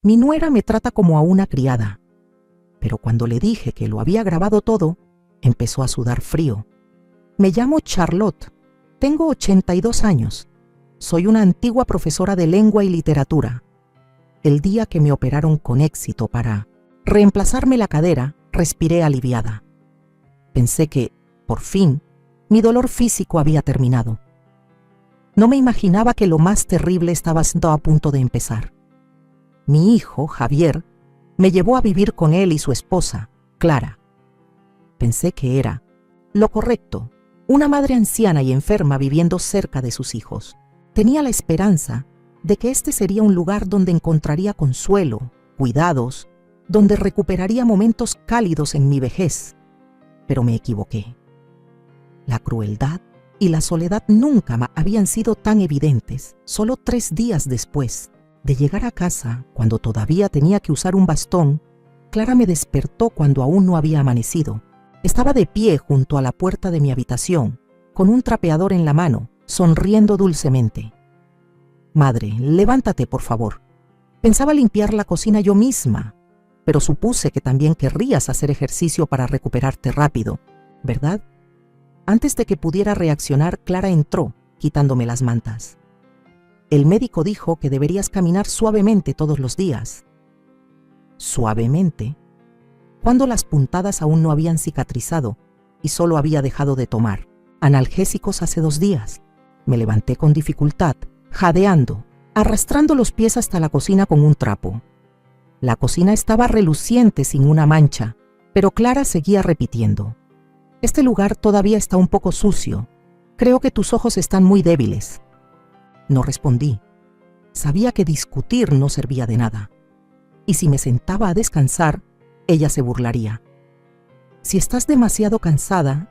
Mi nuera me trata como a una criada, pero cuando le dije que lo había grabado todo, empezó a sudar frío. Me llamo Charlotte, tengo 82 años. Soy una antigua profesora de lengua y literatura. El día que me operaron con éxito para reemplazarme la cadera, respiré aliviada. Pensé que, por fin, mi dolor físico había terminado. No me imaginaba que lo más terrible estaba a punto de empezar. Mi hijo, Javier, me llevó a vivir con él y su esposa, Clara. Pensé que era lo correcto, una madre anciana y enferma viviendo cerca de sus hijos. Tenía la esperanza de que este sería un lugar donde encontraría consuelo, cuidados, donde recuperaría momentos cálidos en mi vejez. Pero me equivoqué. La crueldad y la soledad nunca habían sido tan evidentes. Solo 3 días después de llegar a casa, cuando todavía tenía que usar un bastón, Clara me despertó cuando aún no había amanecido. Estaba de pie junto a la puerta de mi habitación, con un trapeador en la mano, sonriendo dulcemente. «Madre, levántate, por favor. Pensaba limpiar la cocina yo misma, pero supuse que también querrías hacer ejercicio para recuperarte rápido, ¿verdad?». Antes de que pudiera reaccionar, Clara entró, quitándome las mantas. «El médico dijo que deberías caminar suavemente todos los días». ¿Suavemente? Cuando las puntadas aún no habían cicatrizado y solo había dejado de tomar analgésicos hace 2 días. Me levanté con dificultad, jadeando, arrastrando los pies hasta la cocina con un trapo. La cocina estaba reluciente sin una mancha, pero Clara seguía repitiendo: «Este lugar todavía está un poco sucio. Creo que tus ojos están muy débiles». No respondí. Sabía que discutir no servía de nada. Y si me sentaba a descansar, ella se burlaría. «Si estás demasiado cansada,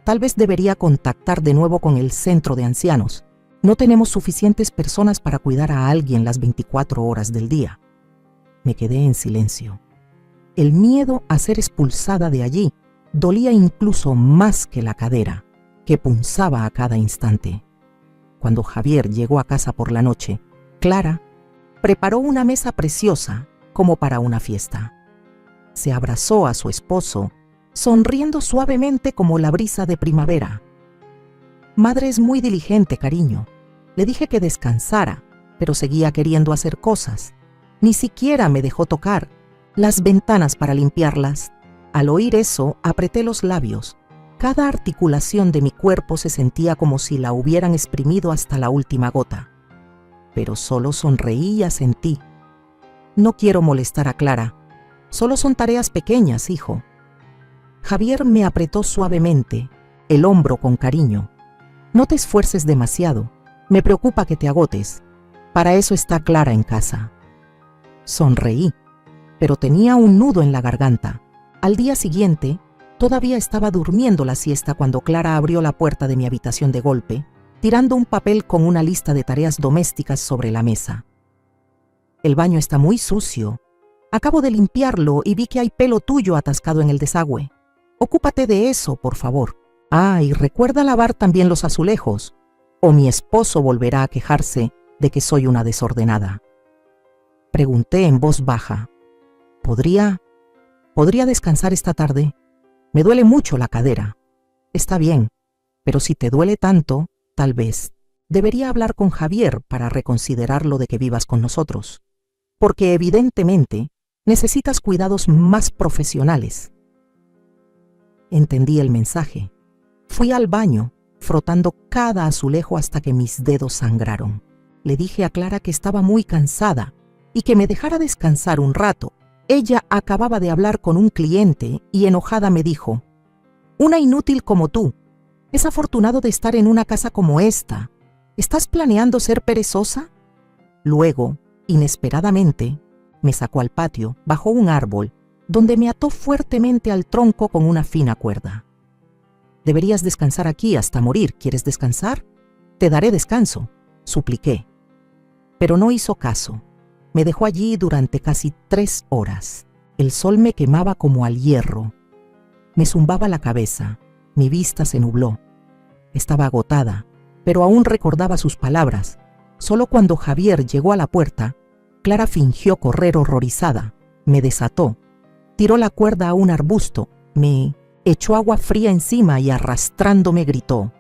tal vez debería contactar de nuevo con el centro de ancianos. No tenemos suficientes personas para cuidar a alguien las 24 horas del día». Me quedé en silencio. El miedo a ser expulsada de allí dolía incluso más que la cadera, que punzaba a cada instante. Cuando Javier llegó a casa por la noche, Clara preparó una mesa preciosa como para una fiesta. Se abrazó a su esposo, sonriendo suavemente como la brisa de primavera. «Madre es muy diligente, cariño. Le dije que descansara, pero seguía queriendo hacer cosas. Ni siquiera me dejó tocar las ventanas para limpiarlas». Al oír eso, apreté los labios. Cada articulación de mi cuerpo se sentía como si la hubieran exprimido hasta la última gota. Pero solo sonreí y asentí. «No quiero molestar a Clara. Solo son tareas pequeñas, hijo». Javier me apretó suavemente el hombro con cariño. «No te esfuerces demasiado. Me preocupa que te agotes. Para eso está Clara en casa». Sonreí, pero tenía un nudo en la garganta. Al día siguiente, todavía estaba durmiendo la siesta cuando Clara abrió la puerta de mi habitación de golpe, tirando un papel con una lista de tareas domésticas sobre la mesa. «El baño está muy sucio. Acabo de limpiarlo y vi que hay pelo tuyo atascado en el desagüe. Ocúpate de eso, por favor. Ah, y recuerda lavar también los azulejos, o mi esposo volverá a quejarse de que soy una desordenada». Pregunté en voz baja: ¿Podría descansar esta tarde? Me duele mucho la cadera». «Está bien, pero si te duele tanto, tal vez debería hablar con Javier para reconsiderar lo de que vivas con nosotros, porque evidentemente necesitas cuidados más profesionales». Entendí el mensaje. Fui al baño, frotando cada azulejo hasta que mis dedos sangraron. Le dije a Clara que estaba muy cansada y que me dejara descansar un rato. Ella acababa de hablar con un cliente y enojada me dijo: «Una inútil como tú. Es afortunado de estar en una casa como esta. ¿Estás planeando ser perezosa?». Luego, inesperadamente, me sacó al patio, bajo un árbol, donde me ató fuertemente al tronco con una fina cuerda. «Deberías descansar aquí hasta morir. ¿Quieres descansar? Te daré descanso», supliqué. Pero no hizo caso. Me dejó allí durante casi 3 horas. El sol me quemaba como al hierro. Me zumbaba la cabeza. Mi vista se nubló. Estaba agotada, pero aún recordaba sus palabras. Solo cuando Javier llegó a la puerta, Clara fingió correr horrorizada, me desató, tiró la cuerda a un arbusto, me echó agua fría encima y arrastrándome gritó: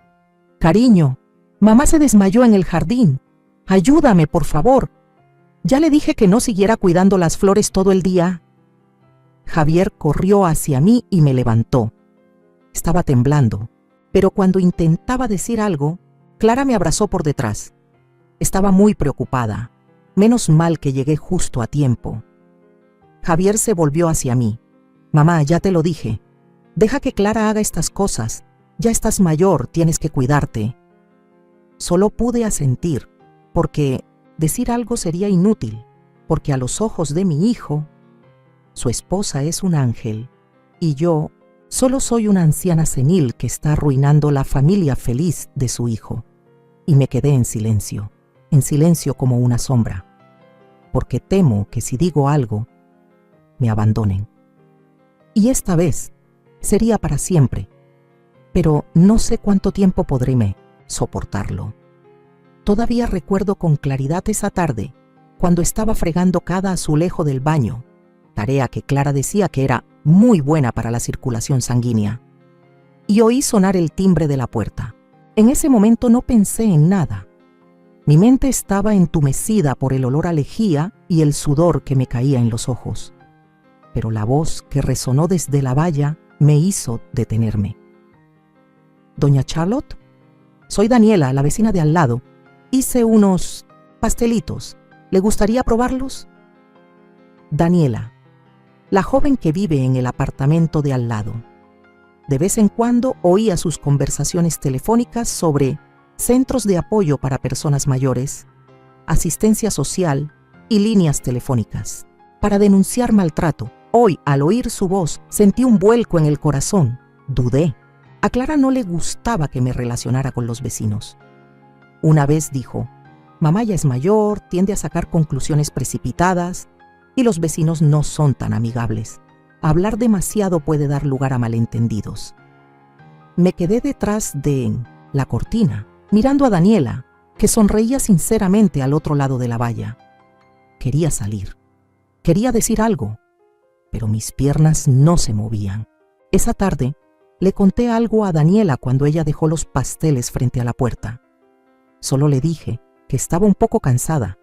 «Cariño, mamá se desmayó en el jardín. Ayúdame, por favor. Ya le dije que no siguiera cuidando las flores todo el día». Javier corrió hacia mí y me levantó. Estaba temblando, pero cuando intentaba decir algo, Clara me abrazó por detrás. Estaba muy preocupada. Menos mal que llegué justo a tiempo. Javier se volvió hacia mí. «Mamá, ya te lo dije. Deja que Clara haga estas cosas. Ya estás mayor, tienes que cuidarte». Solo pude asentir, porque decir algo sería inútil, porque a los ojos de mi hijo, su esposa es un ángel, y yo solo soy una anciana senil que está arruinando la familia feliz de su hijo. Y me quedé en silencio como una sombra, porque temo que si digo algo, me abandonen. Y esta vez sería para siempre, pero no sé cuánto tiempo podré soportarlo. Todavía recuerdo con claridad esa tarde, cuando estaba fregando cada azulejo del baño, tarea que Clara decía que era muy buena para la circulación sanguínea, y oí sonar el timbre de la puerta. En ese momento no pensé en nada. Mi mente estaba entumecida por el olor a lejía y el sudor que me caía en los ojos. Pero la voz que resonó desde la valla me hizo detenerme. «Doña Charlotte, soy Daniela, la vecina de al lado. Hice unos pastelitos. ¿Le gustaría probarlos?» Daniela, la joven que vive en el apartamento de al lado. De vez en cuando oía sus conversaciones telefónicas sobre centros de apoyo para personas mayores, asistencia social y líneas telefónicas para denunciar maltrato. Hoy, al oír su voz, sentí un vuelco en el corazón. Dudé. A Clara no le gustaba que me relacionara con los vecinos. Una vez dijo: «Mamá ya es mayor, tiende a sacar conclusiones precipitadas y los vecinos no son tan amigables. Hablar demasiado puede dar lugar a malentendidos». Me quedé detrás de la cortina, mirando a Daniela, que sonreía sinceramente al otro lado de la valla. Quería salir. Quería decir algo, pero mis piernas no se movían. Esa tarde le conté algo a Daniela cuando ella dejó los pasteles frente a la puerta. Solo le dije que estaba un poco cansada,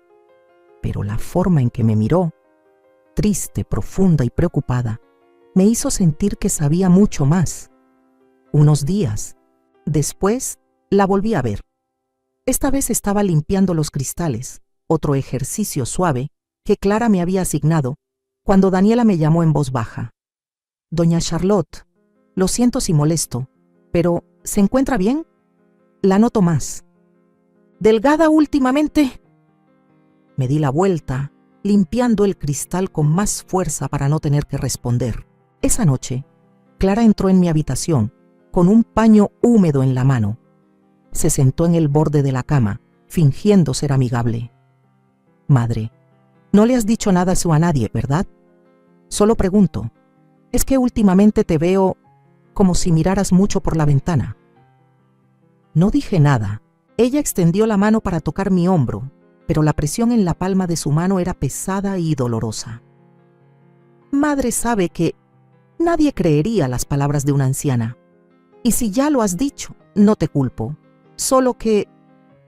pero la forma en que me miró, triste, profunda y preocupada, me hizo sentir que sabía mucho más. Unos días después la volví a ver. Esta vez estaba limpiando los cristales, otro ejercicio suave que Clara me había asignado, cuando Daniela me llamó en voz baja. «Doña Charlotte, lo siento si molesto, pero ¿se encuentra bien? La noto más delgada últimamente». Me di la vuelta, limpiando el cristal con más fuerza para no tener que responder. Esa noche, Clara entró en mi habitación con un paño húmedo en la mano. Se sentó en el borde de la cama, fingiendo ser amigable. «Madre, no le has dicho nada eso a nadie, ¿verdad? Solo pregunto. Es que últimamente te veo como si miraras mucho por la ventana». No dije nada. Ella extendió la mano para tocar mi hombro, pero la presión en la palma de su mano era pesada y dolorosa. «Madre sabe que nadie creería las palabras de una anciana. Y si ya lo has dicho, no te culpo. Solo que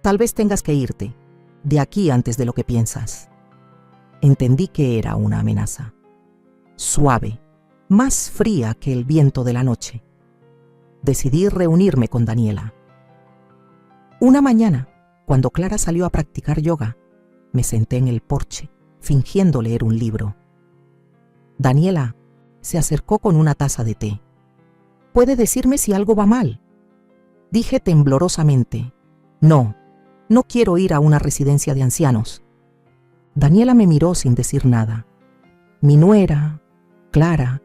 tal vez tengas que irte de aquí antes de lo que piensas». Entendí que era una amenaza. Suave, más fría que el viento de la noche. Decidí reunirme con Daniela. Una mañana, cuando Clara salió a practicar yoga, me senté en el porche, fingiendo leer un libro. Daniela se acercó con una taza de té. «¿Puede decirme si algo va mal?», dije temblorosamente. No quiero ir a una residencia de ancianos». Daniela me miró sin decir nada. «Mi nuera, Clara,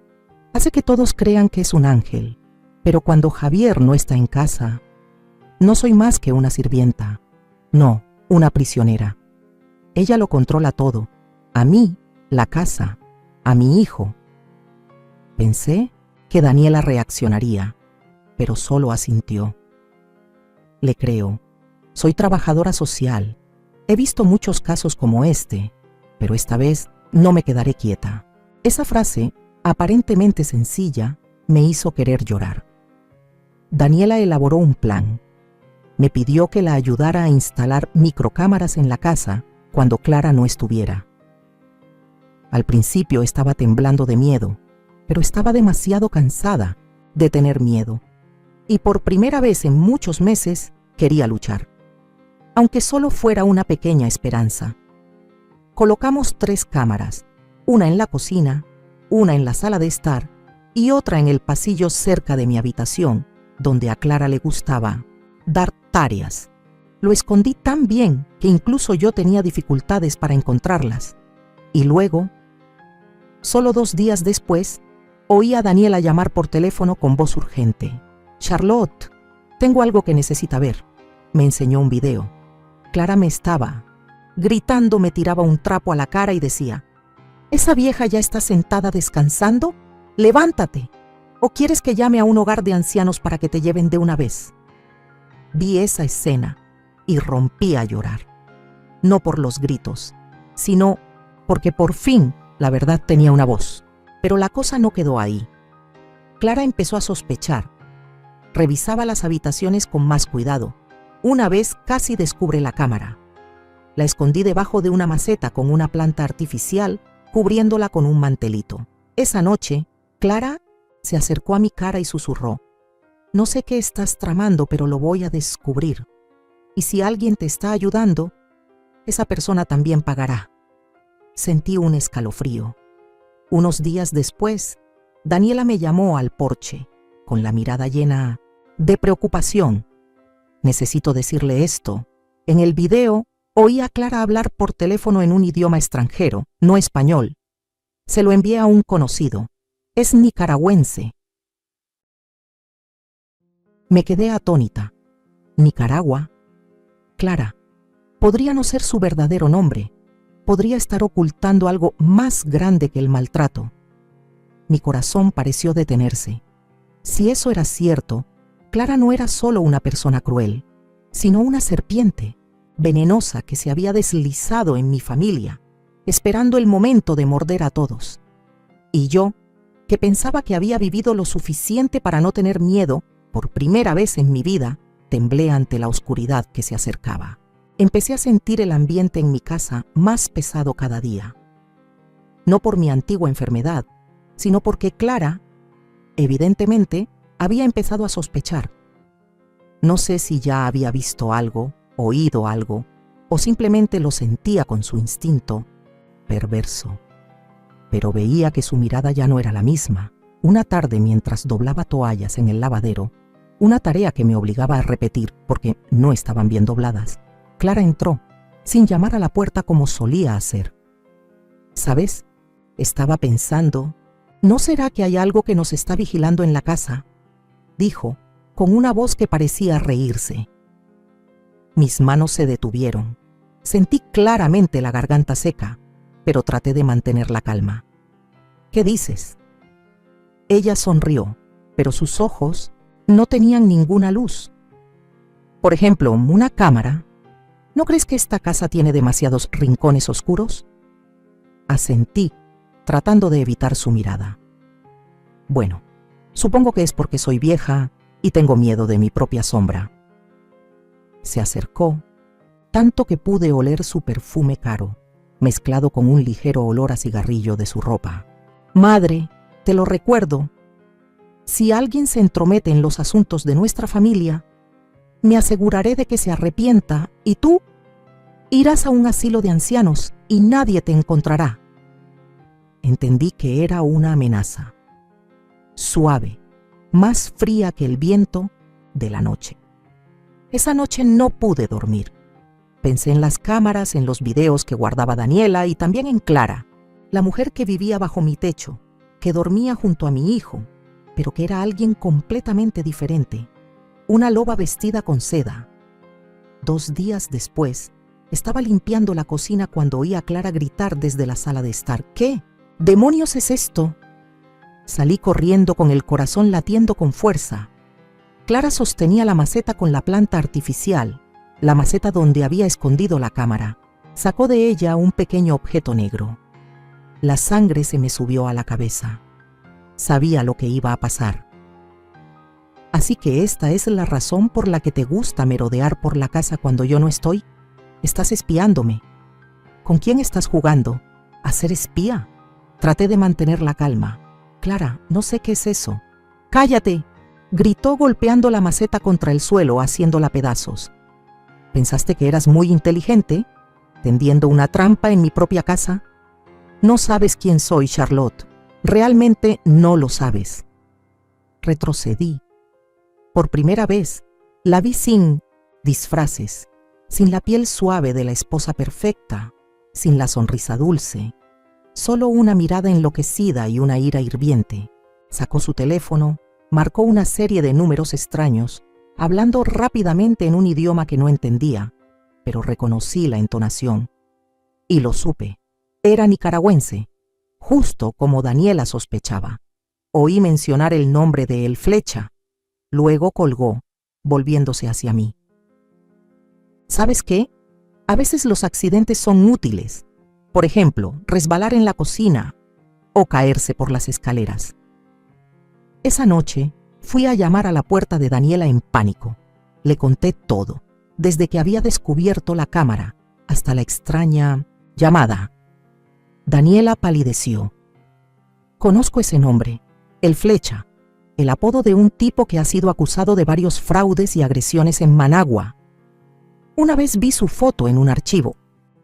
hace que todos crean que es un ángel, pero cuando Javier no está en casa, no soy más que una sirvienta. No, una prisionera. Ella lo controla todo. A mí, la casa, a mi hijo». Pensé que Daniela reaccionaría, pero solo asintió. «Le creo. Soy trabajadora social. He visto muchos casos como este, Pero esta vez no me quedaré quieta. Esa frase, aparentemente sencilla, me hizo querer llorar. Daniela elaboró un plan. Me pidió que la ayudara a instalar microcámaras en la casa cuando Clara no estuviera. Al principio estaba temblando de miedo, pero estaba demasiado cansada de tener miedo. Y por primera vez en muchos meses quería luchar, aunque solo fuera una pequeña esperanza. Colocamos 3 cámaras, una en la cocina, una en la sala de estar y otra en el pasillo cerca de mi habitación, donde a Clara le gustaba dar tareas. Lo escondí tan bien que incluso yo tenía dificultades para encontrarlas. Y luego, solo 2 días después, oí a Daniela llamar por teléfono con voz urgente. «Charlotte, tengo algo que necesita ver». Me enseñó un video. Clara me estaba gritando, me tiraba un trapo a la cara y decía: «¿Esa vieja ya está sentada descansando? ¡Levántate! ¿O quieres que llame a un hogar de ancianos para que te lleven de una vez?». Vi esa escena y rompí a llorar. No por los gritos, sino porque por fin la verdad tenía una voz. Pero la cosa no quedó ahí. Clara empezó a sospechar. Revisaba las habitaciones con más cuidado. Una vez casi descubre la cámara. La escondí debajo de una maceta con una planta artificial, cubriéndola con un mantelito. Esa noche, Clara se acercó a mi cara y susurró: «No sé qué estás tramando, pero lo voy a descubrir. Y si alguien te está ayudando, esa persona también pagará». Sentí un escalofrío. Unos días después, Daniela me llamó al porche, con la mirada llena de preocupación. Necesito decirle esto. En el video, oí a Clara hablar por teléfono en un idioma extranjero, no español. Se lo envié a un conocido. Es nicaragüense. Me quedé atónita. Nicaragua. Clara. Podría no ser su verdadero nombre. Podría estar ocultando algo más grande que el maltrato. Mi corazón pareció detenerse. Si eso era cierto, Clara no era solo una persona cruel, sino una serpiente venenosa que se había deslizado en mi familia, esperando el momento de morder a todos. Y yo, que pensaba que había vivido lo suficiente para no tener miedo, por primera vez en mi vida, temblé ante la oscuridad que se acercaba. Empecé a sentir el ambiente en mi casa más pesado cada día. No por mi antigua enfermedad, sino porque Clara, evidentemente, había empezado a sospechar. No sé si ya había visto algo, oído algo, o simplemente lo sentía con su instinto perverso. Pero veía que su mirada ya no era la misma. Una tarde, mientras doblaba toallas en el lavadero, una tarea que me obligaba a repetir porque no estaban bien dobladas, Clara entró, sin llamar a la puerta como solía hacer. ¿Sabes? Estaba pensando, ¿no será que hay algo que nos está vigilando en la casa?, dijo, con una voz que parecía reírse. Mis manos se detuvieron. Sentí claramente la garganta seca, pero traté de mantener la calma. ¿Qué dices? Ella sonrió, pero sus ojos no tenían ninguna luz. Por ejemplo, una cámara. ¿No crees que esta casa tiene demasiados rincones oscuros? Asentí, tratando de evitar su mirada. Bueno, supongo que es porque soy vieja y tengo miedo de mi propia sombra. Se acercó, tanto que pude oler su perfume caro, mezclado con un ligero olor a cigarrillo de su ropa. Madre, te lo recuerdo. Si alguien se entromete en los asuntos de nuestra familia, me aseguraré de que se arrepienta y tú irás a un asilo de ancianos y nadie te encontrará. Entendí que era una amenaza. Suave, más fría que el viento de la noche. Esa noche no pude dormir. Pensé en las cámaras, en los videos que guardaba Daniela y también en Clara, la mujer que vivía bajo mi techo, que dormía junto a mi hijo, pero que era alguien completamente diferente, una loba vestida con seda. 2 días después, estaba limpiando la cocina cuando oí a Clara gritar desde la sala de estar. ¿Qué demonios es esto? Salí corriendo con el corazón latiendo con fuerza. Clara sostenía la maceta con la planta artificial, la maceta donde había escondido la cámara. Sacó de ella un pequeño objeto negro. La sangre se me subió a la cabeza. Sabía lo que iba a pasar. Así que esta es la razón por la que te gusta merodear por la casa cuando yo no estoy. Estás espiándome. ¿Con quién estás jugando? ¿A ser espía? Traté de mantener la calma. Clara, no sé qué es eso. ¡Cállate!, gritó golpeando la maceta contra el suelo, haciéndola pedazos. ¿Pensaste que eras muy inteligente, tendiendo una trampa en mi propia casa? No sabes quién soy, Charlotte. Realmente no lo sabes. Retrocedí. Por primera vez, la vi sin disfraces, sin la piel suave de la esposa perfecta, sin la sonrisa dulce, solo una mirada enloquecida y una ira hirviente. Sacó su teléfono, marcó una serie de números extraños, hablando rápidamente en un idioma que no entendía, pero reconocí la entonación. Y lo supe. Era nicaragüense, justo como Daniela sospechaba. Oí mencionar el nombre de El Flecha. Luego colgó, volviéndose hacia mí. ¿Sabes qué? A veces los accidentes son útiles. Por ejemplo, resbalar en la cocina o caerse por las escaleras. Esa noche fui a llamar a la puerta de Daniela en pánico. Le conté todo, desde que había descubierto la cámara hasta la extraña llamada. Daniela palideció. Conozco ese nombre, El Flecha, el apodo de un tipo que ha sido acusado de varios fraudes y agresiones en Managua. Una vez vi su foto en un archivo.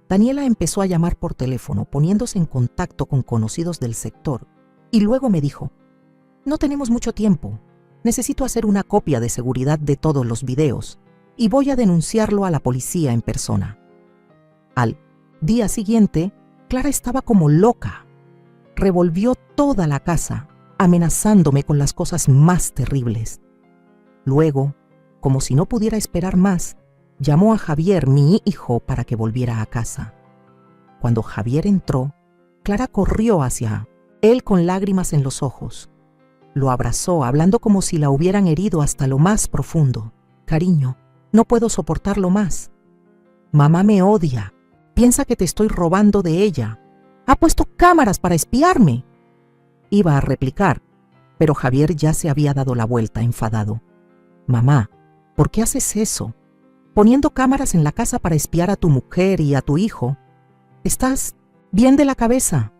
Daniela empezó a llamar por teléfono, poniéndose en contacto con conocidos del sector, y luego me dijo: no tenemos mucho tiempo. Necesito hacer una copia de seguridad de todos los videos y voy a denunciarlo a la policía en persona. Al día siguiente, Clara estaba como loca. Revolvió toda la casa, amenazándome con las cosas más terribles. Luego, como si no pudiera esperar más, llamó a Javier, mi hijo, para que volviera a casa. Cuando Javier entró, Clara corrió hacia él con lágrimas en los ojos. Lo abrazó, hablando como si la hubieran herido hasta lo más profundo. Cariño, no puedo soportarlo más. Mamá me odia. Piensa que te estoy robando de ella. Ha puesto cámaras para espiarme. Iba a replicar, pero Javier ya se había dado la vuelta, enfadado. Mamá, ¿por qué haces eso? Poniendo cámaras en la casa para espiar a tu mujer y a tu hijo. ¿Estás bien de la cabeza?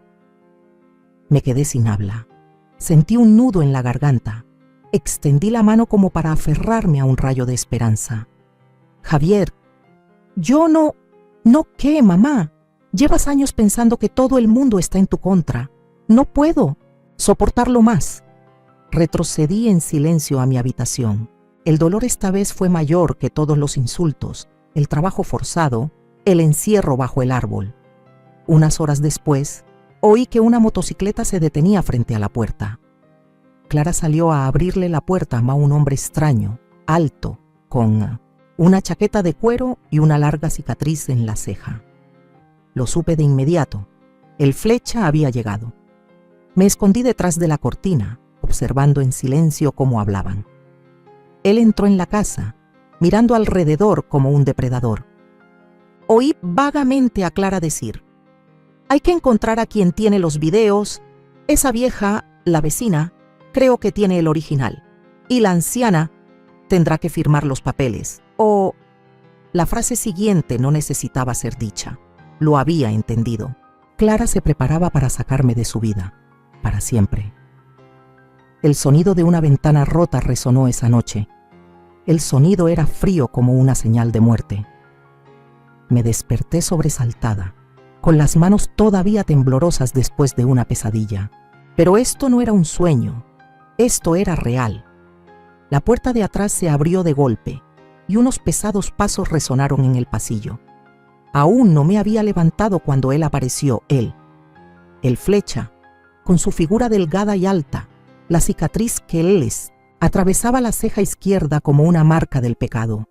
Me quedé sin habla. Sentí un nudo en la garganta. Extendí la mano como para aferrarme a un rayo de esperanza. Javier, yo no... ¿No qué, mamá? Llevas años pensando que todo el mundo está en tu contra. No puedo soportarlo más. Retrocedí en silencio a mi habitación. El dolor esta vez fue mayor que todos los insultos, el trabajo forzado, el encierro bajo el árbol. Unas horas después, oí que una motocicleta se detenía frente a la puerta. Clara salió a abrirle la puerta a un hombre extraño, alto, con una chaqueta de cuero y una larga cicatriz en la ceja. Lo supe de inmediato. El Flecha había llegado. Me escondí detrás de la cortina, observando en silencio cómo hablaban. Él entró en la casa, mirando alrededor como un depredador. Oí vagamente a Clara decir: hay que encontrar a quien tiene los videos. Esa vieja, la vecina, creo que tiene el original. Y la anciana tendrá que firmar los papeles. O... La frase siguiente no necesitaba ser dicha. Lo había entendido. Clara se preparaba para sacarme de su vida, para siempre. El sonido de una ventana rota resonó esa noche. El sonido era frío como una señal de muerte. Me desperté sobresaltada, con las manos todavía temblorosas después de una pesadilla. Pero esto no era un sueño, esto era real. La puerta de atrás se abrió de golpe y unos pesados pasos resonaron en el pasillo. Aún no me había levantado cuando él apareció, el Flecha, con su figura delgada y alta, la cicatriz que él les atravesaba la ceja izquierda como una marca del pecado.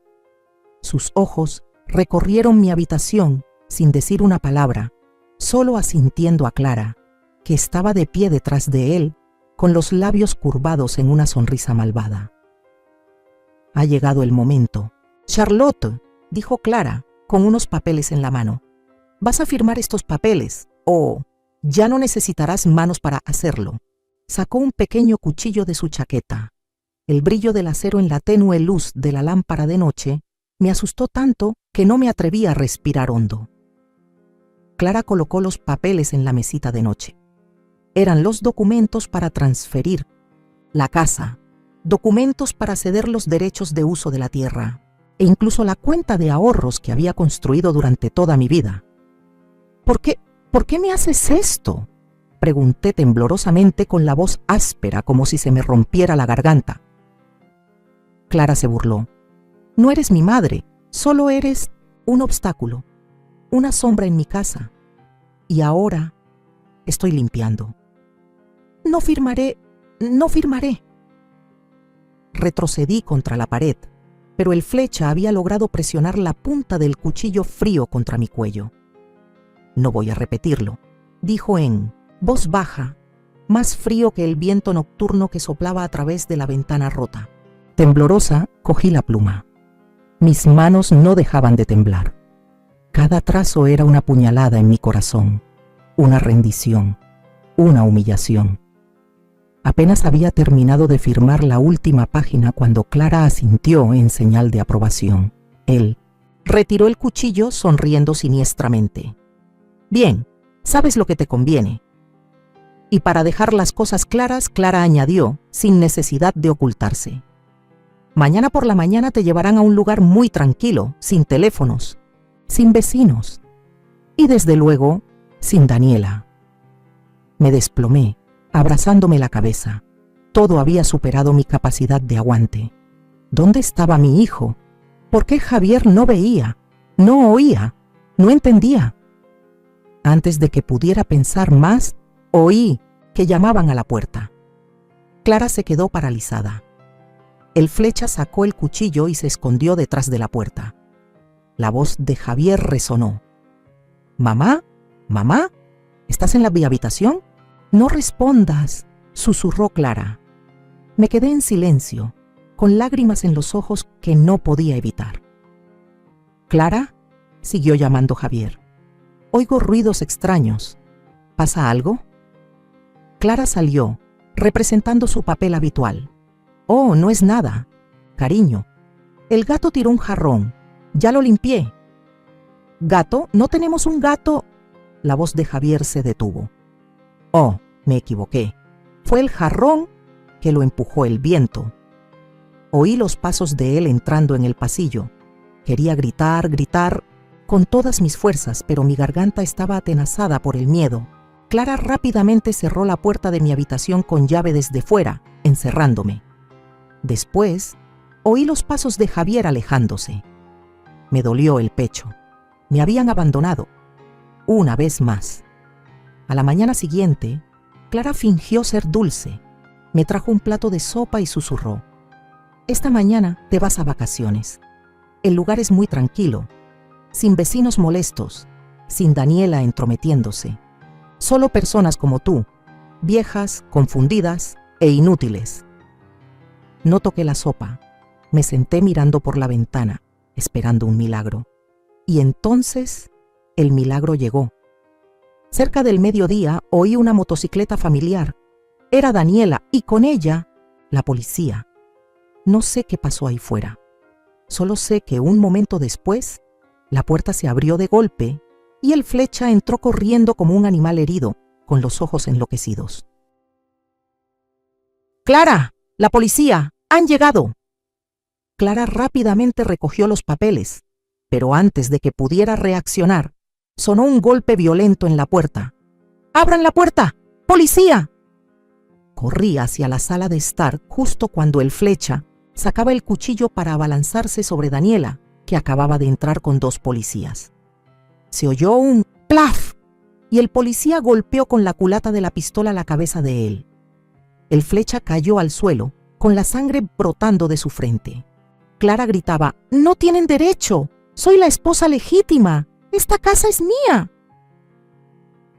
Sus ojos recorrieron mi habitación sin decir una palabra, solo asintiendo a Clara, que estaba de pie detrás de él, con los labios curvados en una sonrisa malvada. Ha llegado el momento. Charlotte, dijo Clara, con unos papeles en la mano. vas a firmar estos papeles o ya no necesitarás manos para hacerlo. Sacó un pequeño cuchillo de su chaqueta. El brillo del acero en la tenue luz de la lámpara de noche me asustó tanto que no me atreví a respirar hondo. Clara colocó los papeles en la mesita de noche. Eran los documentos para transferir la casa, documentos para ceder los derechos de uso de la tierra e incluso la cuenta de ahorros que había construido durante toda mi vida. ¿Por qué me haces esto?, pregunté temblorosamente con la voz áspera como si se me rompiera la garganta. Clara se burló. No eres mi madre, solo eres un obstáculo, una sombra en mi casa. Y ahora estoy limpiando. No firmaré. Retrocedí contra la pared, pero el flecha había logrado presionar la punta del cuchillo frío contra mi cuello. No voy a repetirlo, dijo en voz baja, más frío que el viento nocturno que soplaba a través de la ventana rota. Temblorosa, cogí la pluma. Mis manos no dejaban de temblar. Cada trazo era una puñalada en mi corazón, una rendición, una humillación. Apenas había terminado de firmar la última página cuando Clara asintió en señal de aprobación. Él retiró el cuchillo sonriendo siniestramente. Bien, sabes lo que te conviene. Y para dejar las cosas claras, Clara añadió, sin necesidad de ocultarse. Mañana por la mañana te llevarán a un lugar muy tranquilo, sin teléfonos, sin vecinos y desde luego, sin Daniela. Me desplomé, abrazándome la cabeza. Todo había superado mi capacidad de aguante. ¿Dónde estaba mi hijo? ¿Por qué Javier no veía, no oía, no entendía? Antes de que pudiera pensar más, oí que llamaban a la puerta. Clara se quedó paralizada. El flecha sacó el cuchillo y se escondió detrás de la puerta. La voz de Javier resonó. «¿Mamá? ¿Mamá? ¿Estás en la habitación? No respondas», susurró Clara. Me quedé en silencio, con lágrimas en los ojos que no podía evitar. «¿Clara?», siguió llamando Javier. «Oigo ruidos extraños. ¿Pasa algo?». Clara salió, representando su papel habitual. «Oh, no es nada. Cariño, el gato tiró un jarrón. Ya lo limpié». «¿Gato? ¿No tenemos un gato?». La voz de Javier se detuvo. «Oh, me equivoqué. Fue el jarrón que lo empujó el viento». Oí los pasos de él entrando en el pasillo. Quería gritar con todas mis fuerzas, pero mi garganta estaba atenazada por el miedo. Clara rápidamente cerró la puerta de mi habitación con llave desde fuera, encerrándome. Después, oí los pasos de Javier alejándose. Me dolió el pecho. Me habían abandonado. Una vez más. A la mañana siguiente, Clara fingió ser dulce. Me trajo un plato de sopa y susurró. «Esta mañana te vas a vacaciones. El lugar es muy tranquilo, sin vecinos molestos, sin Daniela entrometiéndose. Solo personas como tú, viejas, confundidas e inútiles». No toqué la sopa. Me senté mirando por la ventana, esperando un milagro. Y entonces, el milagro llegó. Cerca del mediodía oí una motocicleta familiar. Era Daniela y con ella, la policía. No sé qué pasó ahí fuera. Solo sé que un momento después, la puerta se abrió de golpe y el flecha entró corriendo como un animal herido, con los ojos enloquecidos. «¡Clara! ¡La policía! ¡Han llegado!». Clara rápidamente recogió los papeles, pero antes de que pudiera reaccionar, sonó un golpe violento en la puerta. «¡Abran la puerta! ¡Policía!». Corrí hacia la sala de estar justo cuando el flecha sacaba el cuchillo para abalanzarse sobre Daniela, que acababa de entrar con 2 policías. Se oyó un plaf y el policía golpeó con la culata de la pistola la cabeza de él. El flecha cayó al suelo, con la sangre brotando de su frente. Clara gritaba: «¡No tienen derecho! ¡Soy la esposa legítima! ¡Esta casa es mía!».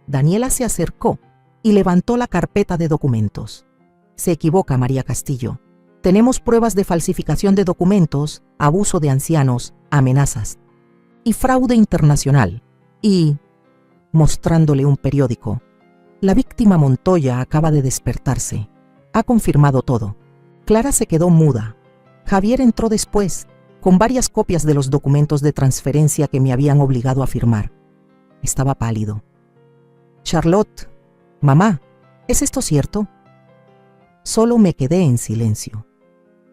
Daniela se acercó y levantó la carpeta de documentos. «Se equivoca, María Castillo. Tenemos pruebas de falsificación de documentos, abuso de ancianos, amenazas y fraude internacional. Y mostrándole un periódico. La víctima Montoya acaba de despertarse. Ha confirmado todo. Clara se quedó muda. Javier entró después, con varias copias de los documentos de transferencia que me habían obligado a firmar. Estaba pálido. Charlotte, mamá, ¿es esto cierto? Solo me quedé en silencio.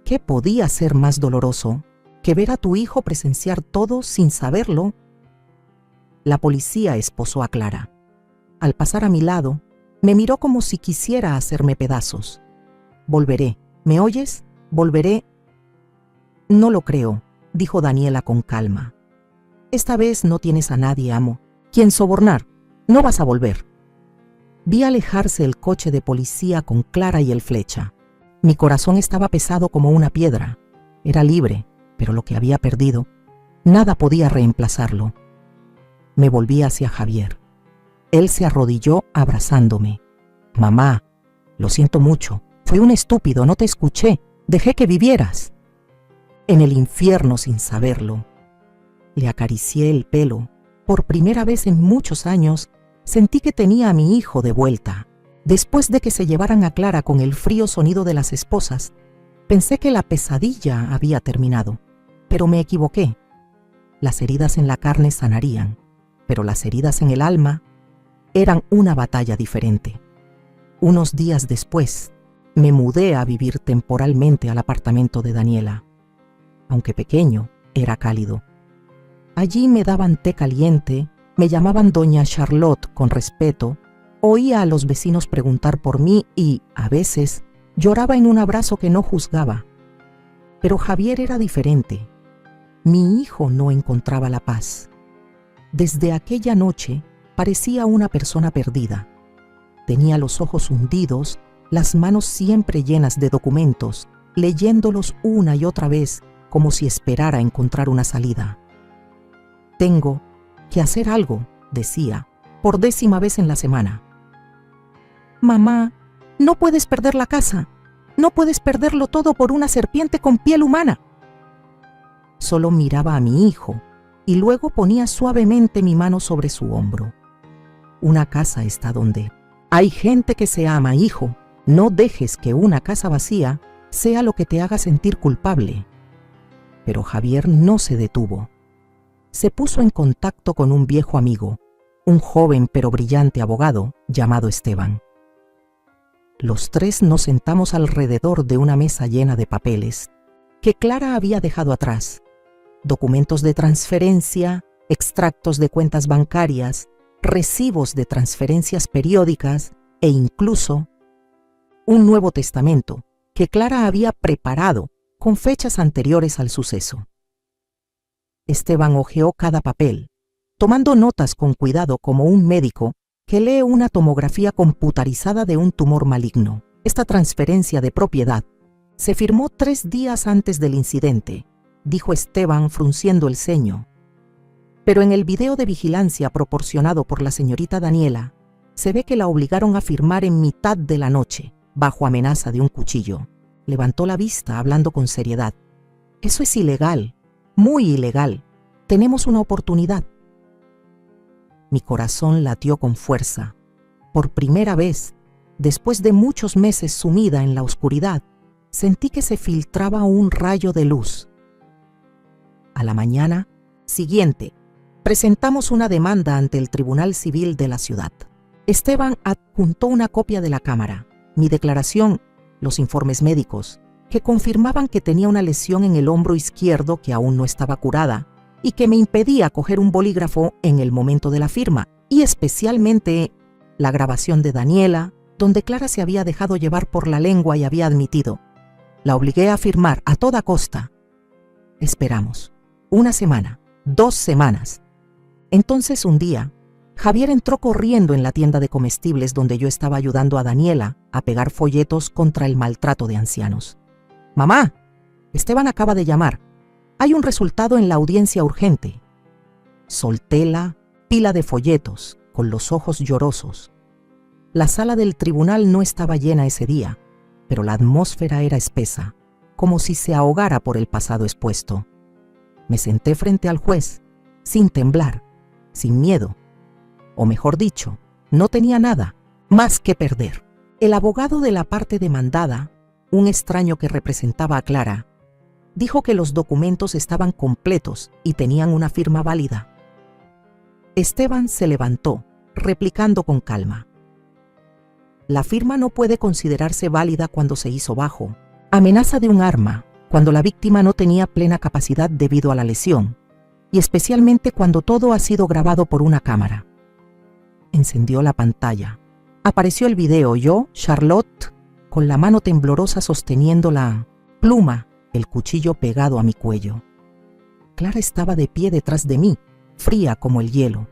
¿Qué podía ser más doloroso que ver a tu hijo presenciar todo sin saberlo? La policía esposó a Clara. Al pasar a mi lado, me miró como si quisiera hacerme pedazos. Volveré. ¿Me oyes? Volveré. No lo creo, dijo Daniela con calma. Esta vez no tienes a nadie, amo. ¿Quién sobornar? No vas a volver. Vi alejarse el coche de policía con Clara y el Flecha. Mi corazón estaba pesado como una piedra. Era libre, pero lo que había perdido, nada podía reemplazarlo. Me volví hacia Javier. Él se arrodilló abrazándome. Mamá, lo siento mucho. Fui un estúpido, no te escuché. Dejé que vivieras. En el infierno sin saberlo. Le acaricié el pelo. Por primera vez en muchos años, sentí que tenía a mi hijo de vuelta. Después de que se llevaran a Clara con el frío sonido de las esposas, pensé que la pesadilla había terminado. Pero me equivoqué. Las heridas en la carne sanarían, pero las heridas en el alma eran una batalla diferente. Unos días después, me mudé a vivir temporalmente al apartamento de Daniela. Aunque pequeño, era cálido. Allí me daban té caliente, me llamaban doña Charlotte con respeto, oía a los vecinos preguntar por mí y, a veces, lloraba en un abrazo que no juzgaba. Pero Javier era diferente. Mi hijo no encontraba la paz. Desde aquella noche parecía una persona perdida. Tenía los ojos hundidos, las manos siempre llenas de documentos, leyéndolos una y otra vez como si esperara encontrar una salida. Tengo que hacer algo, decía, por 10ª vez en la semana. Mamá, no puedes perder la casa. No puedes perderlo todo por una serpiente con piel humana. Solo miraba a mi hijo y luego ponía suavemente mi mano sobre su hombro. Una casa está donde hay gente que se ama, hijo. No dejes que una casa vacía sea lo que te haga sentir culpable. Pero Javier no se detuvo. Se puso en contacto con un viejo amigo, un joven pero brillante abogado llamado Esteban. Los tres nos sentamos alrededor de una mesa llena de papeles que Clara había dejado atrás, documentos de transferencia, extractos de cuentas bancarias, recibos de transferencias periódicas e incluso un Nuevo Testamento que Clara había preparado con fechas anteriores al suceso. Esteban hojeó cada papel, tomando notas con cuidado como un médico que lee una tomografía computarizada de un tumor maligno. Esta transferencia de propiedad se firmó 3 días antes del incidente, dijo Esteban frunciendo el ceño. Pero en el video de vigilancia proporcionado por la señorita Daniela, se ve que la obligaron a firmar en mitad de la noche, bajo amenaza de un cuchillo. Levantó la vista hablando con seriedad. Eso es ilegal, muy ilegal. Tenemos una oportunidad. Mi corazón latió con fuerza. Por primera vez, después de muchos meses sumida en la oscuridad, sentí que se filtraba un rayo de luz. A la mañana siguiente, presentamos una demanda ante el Tribunal Civil de la ciudad. Esteban adjuntó una copia de la cámara, mi declaración, los informes médicos, que confirmaban que tenía una lesión en el hombro izquierdo que aún no estaba curada y que me impedía coger un bolígrafo en el momento de la firma, y especialmente la grabación de Daniela, donde Clara se había dejado llevar por la lengua y había admitido: la obligué a firmar a toda costa. Esperamos. 1 semana, 2 semanas. Entonces un día, Javier entró corriendo en la tienda de comestibles donde yo estaba ayudando a Daniela a pegar folletos contra el maltrato de ancianos. «Mamá, Esteban acaba de llamar. Hay un resultado en la audiencia urgente». Solté la pila de folletos con los ojos llorosos. La sala del tribunal no estaba llena ese día, pero la atmósfera era espesa, como si se ahogara por el pasado expuesto. Me senté frente al juez, sin temblar, sin miedo. o mejor dicho, no tenía nada más que perder. El abogado de la parte demandada, un extraño que representaba a Clara, dijo que los documentos estaban completos y tenían una firma válida. Esteban se levantó, replicando con calma: la firma no puede considerarse válida cuando se hizo bajo amenaza de un arma, cuando la víctima no tenía plena capacidad debido a la lesión, y especialmente cuando todo ha sido grabado por una cámara. Encendió la pantalla. Apareció el video, yo, Charlotte, con la mano temblorosa sosteniendo la pluma, el cuchillo pegado a mi cuello. Clara estaba de pie detrás de mí, fría como el hielo.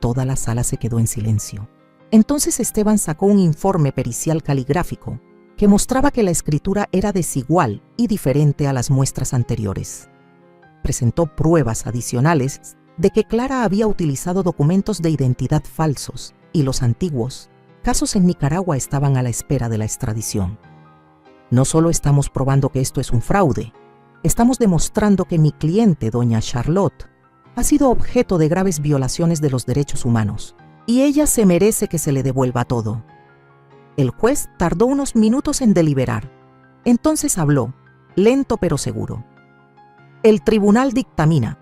Toda la sala se quedó en silencio. Entonces Esteban sacó un informe pericial caligráfico que mostraba que la escritura era desigual y diferente a las muestras anteriores. Presentó pruebas adicionales de que Clara había utilizado documentos de identidad falsos y los antiguos casos en Nicaragua estaban a la espera de la extradición. No solo estamos probando que esto es un fraude, estamos demostrando que mi cliente, doña Charlotte, ha sido objeto de graves violaciones de los derechos humanos y ella se merece que se le devuelva todo. El juez tardó unos minutos en deliberar. Entonces habló, lento pero seguro. El tribunal dictamina: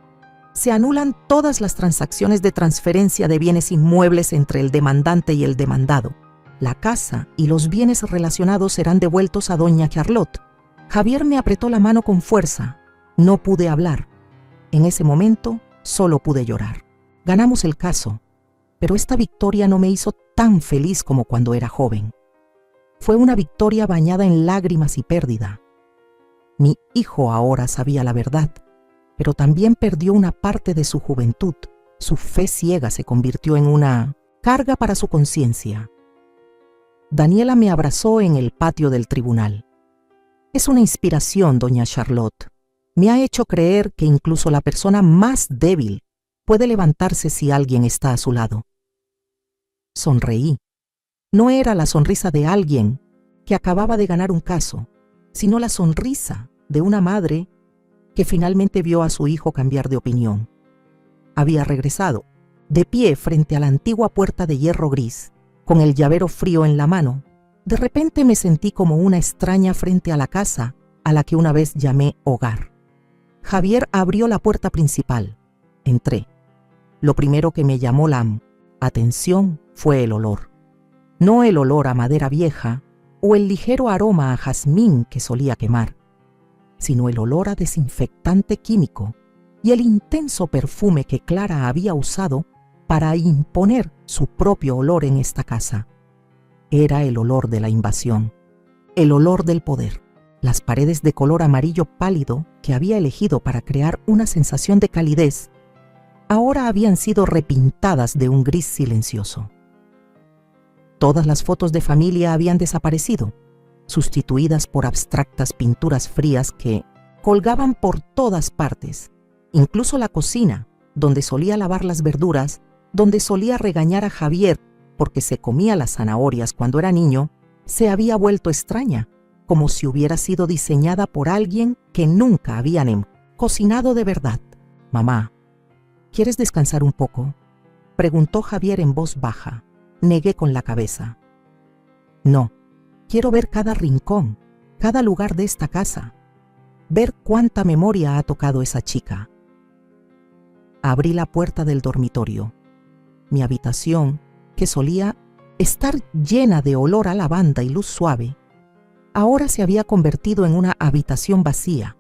se anulan todas las transacciones de transferencia de bienes inmuebles entre el demandante y el demandado. La casa y los bienes relacionados serán devueltos a doña Charlotte. Javier me apretó la mano con fuerza. No pude hablar. En ese momento solo pude llorar. Ganamos el caso, pero esta victoria no me hizo tan feliz como cuando era joven. Fue una victoria bañada en lágrimas y pérdida. Mi hijo ahora sabía la verdad, pero también perdió una parte de su juventud. Su fe ciega se convirtió en una carga para su conciencia. Daniela me abrazó en el patio del tribunal. Es una inspiración, doña Charlotte. Me ha hecho creer que incluso la persona más débil puede levantarse si alguien está a su lado. Sonreí. No era la sonrisa de alguien que acababa de ganar un caso, sino la sonrisa de una madre que finalmente vio a su hijo cambiar de opinión. Había regresado, de pie frente a la antigua puerta de hierro gris, con el llavero frío en la mano. De repente me sentí como una extraña frente a la casa a la que una vez llamé hogar. Javier abrió la puerta principal. Entré. Lo primero que me llamó la atención fue el olor. No el olor a madera vieja o el ligero aroma a jazmín que solía quemar, sino el olor a desinfectante químico y el intenso perfume que Clara había usado para imponer su propio olor en esta casa. Era el olor de la invasión, el olor del poder. Las paredes de color amarillo pálido que había elegido para crear una sensación de calidez ahora habían sido repintadas de un gris silencioso. Todas las fotos de familia habían desaparecido, sustituidas por abstractas pinturas frías que colgaban por todas partes. Incluso la cocina, donde solía lavar las verduras, donde solía regañar a Javier porque se comía las zanahorias cuando era niño, se había vuelto extraña, como si hubiera sido diseñada por alguien que nunca habían cocinado de verdad. «Mamá, ¿quieres descansar un poco?», preguntó Javier en voz baja. Negué con la cabeza. «No, quiero ver cada rincón, cada lugar de esta casa, ver cuánta memoria ha tocado esa chica». Abrí la puerta del dormitorio. Mi habitación, que solía estar llena de olor a lavanda y luz suave, ahora se había convertido en una habitación vacía,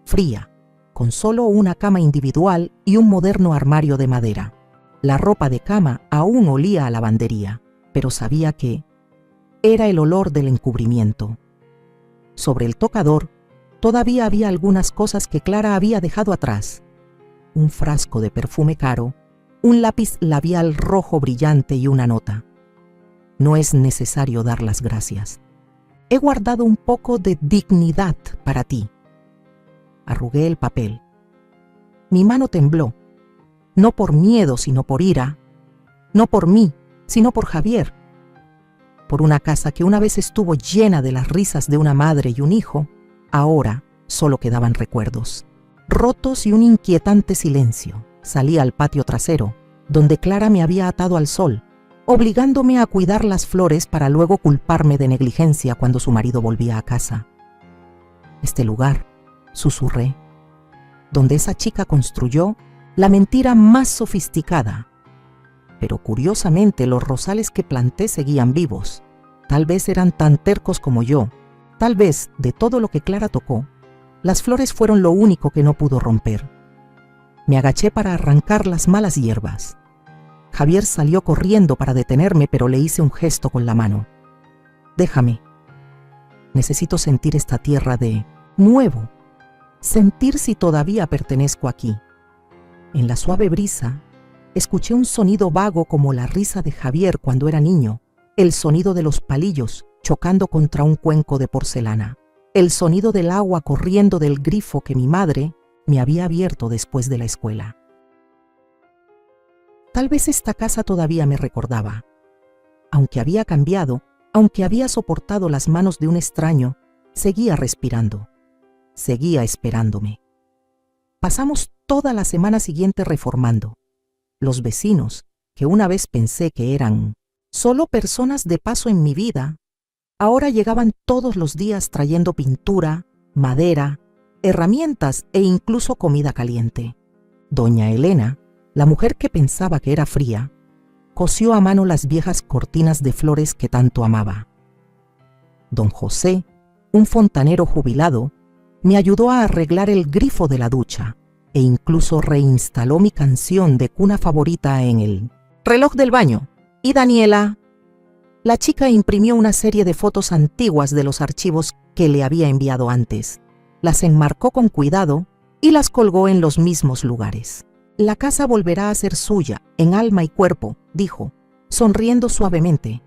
fría, con solo una cama individual y un moderno armario de madera. La ropa de cama aún olía a lavandería, pero sabía que era el olor del encubrimiento. Sobre el tocador todavía había algunas cosas que Clara había dejado atrás: un frasco de perfume caro, un lápiz labial rojo brillante y una nota. «No es necesario dar las gracias. He guardado un poco de dignidad para ti». Arrugué el papel. Mi mano tembló, no por miedo sino por ira, no por mí sino por Javier, por una casa que una vez estuvo llena de las risas de una madre y un hijo. Ahora solo quedaban recuerdos rotos y un inquietante silencio. Salí al patio trasero, donde Clara me había atado al sol, obligándome a cuidar las flores para luego culparme de negligencia cuando su marido volvía a casa. Este lugar, susurré, donde esa chica construyó la mentira más sofisticada. Pero curiosamente los rosales que planté seguían vivos. Tal vez eran tan tercos como yo. Tal vez, de todo lo que Clara tocó, las flores fueron lo único que no pudo romper. Me agaché para arrancar las malas hierbas. Javier salió corriendo para detenerme, pero le hice un gesto con la mano. Déjame. Necesito sentir esta tierra de nuevo. Sentir si todavía pertenezco aquí. En la suave brisa, escuché un sonido vago como la risa de Javier cuando era niño, el sonido de los palillos chocando contra un cuenco de porcelana, el sonido del agua corriendo del grifo que mi madre me había abierto después de la escuela. Tal vez esta casa todavía me recordaba. Aunque había cambiado, aunque había soportado las manos de un extraño, seguía respirando, seguía esperándome. Pasamos toda la semana siguiente reformando. Los vecinos, que una vez pensé que eran solo personas de paso en mi vida, ahora llegaban todos los días trayendo pintura, madera, herramientas e incluso comida caliente. Doña Elena, la mujer que pensaba que era fría, cosió a mano las viejas cortinas de flores que tanto amaba. Don José, un fontanero jubilado, me ayudó a arreglar el grifo de la ducha e incluso reinstaló mi canción de cuna favorita en el reloj del baño. Y Daniela, la chica, imprimió una serie de fotos antiguas de los archivos que le había enviado antes. Las enmarcó con cuidado y las colgó en los mismos lugares. La casa volverá a ser suya, en alma y cuerpo, dijo, sonriendo suavemente.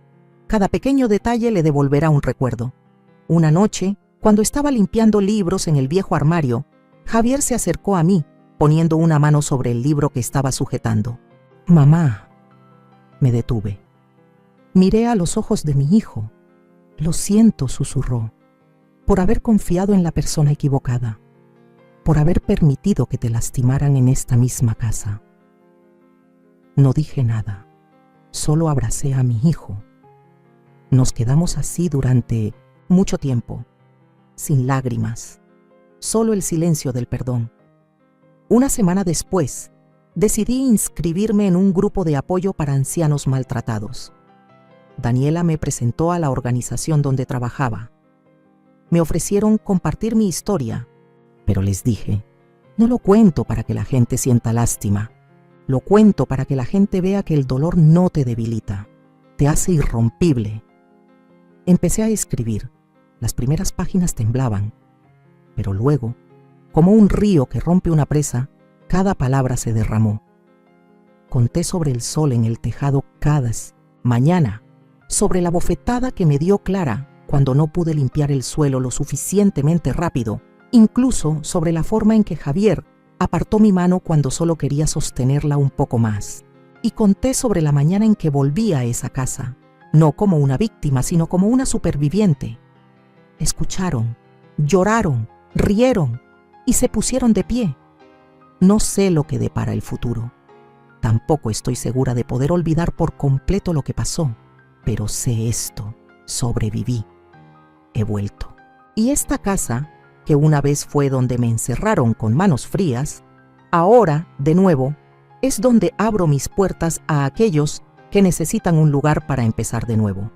Cada pequeño detalle le devolverá un recuerdo. Una noche, cuando estaba limpiando libros en el viejo armario, Javier se acercó a mí, poniendo una mano sobre el libro que estaba sujetando. Mamá, me detuve. Miré a los ojos de mi hijo. Lo siento, susurró, por haber confiado en la persona equivocada, por haber permitido que te lastimaran en esta misma casa. No dije nada, solo abracé a mi hijo. Nos quedamos así durante mucho tiempo, sin lágrimas, solo el silencio del perdón. Una semana después, decidí inscribirme en un grupo de apoyo para ancianos maltratados. Daniela me presentó a la organización donde trabajaba. Me ofrecieron compartir mi historia, pero les dije, no lo cuento para que la gente sienta lástima, lo cuento para que la gente vea que el dolor no te debilita, te hace irrompible. Empecé a escribir. Las primeras páginas temblaban, pero luego, como un río que rompe una presa, cada palabra se derramó. Conté sobre el sol en el tejado cada mañana, sobre la bofetada que me dio Clara cuando no pude limpiar el suelo lo suficientemente rápido, incluso sobre la forma en que Javier apartó mi mano cuando solo quería sostenerla un poco más. Y conté sobre la mañana en que volví a esa casa, no como una víctima, sino como una superviviente. Escucharon, lloraron, rieron y se pusieron de pie. No sé lo que depara el futuro. Tampoco estoy segura de poder olvidar por completo lo que pasó, pero sé esto, sobreviví. He vuelto. Y esta casa, que una vez fue donde me encerraron con manos frías, ahora, de nuevo, es donde abro mis puertas a aquellos que necesitan un lugar para empezar de nuevo.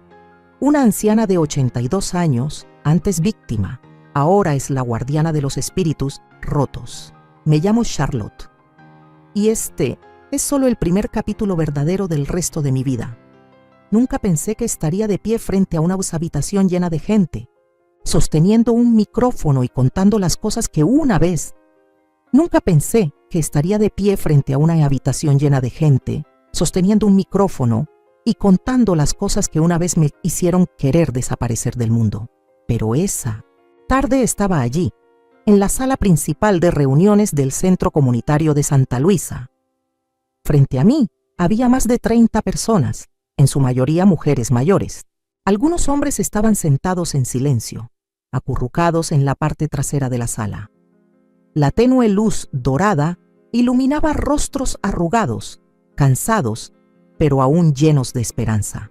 Una anciana de 82 años, antes víctima, ahora es la guardiana de los espíritus rotos. Me llamo Charlotte. Y este es solo el primer capítulo verdadero del resto de mi vida. Nunca pensé que estaría de pie frente a una habitación llena de gente, sosteniendo un micrófono y contando las cosas que una vez. Nunca pensé que estaría de pie frente a una habitación llena de gente, sosteniendo un micrófono y contando las cosas que una vez me hicieron querer desaparecer del mundo. Pero esa tarde estaba allí, en la sala principal de reuniones del Centro Comunitario de Santa Luisa. Frente a mí había más de 30 personas, en su mayoría mujeres mayores. Algunos hombres estaban sentados en silencio, acurrucados en la parte trasera de la sala. La tenue luz dorada iluminaba rostros arrugados, cansados, pero aún llenos de esperanza.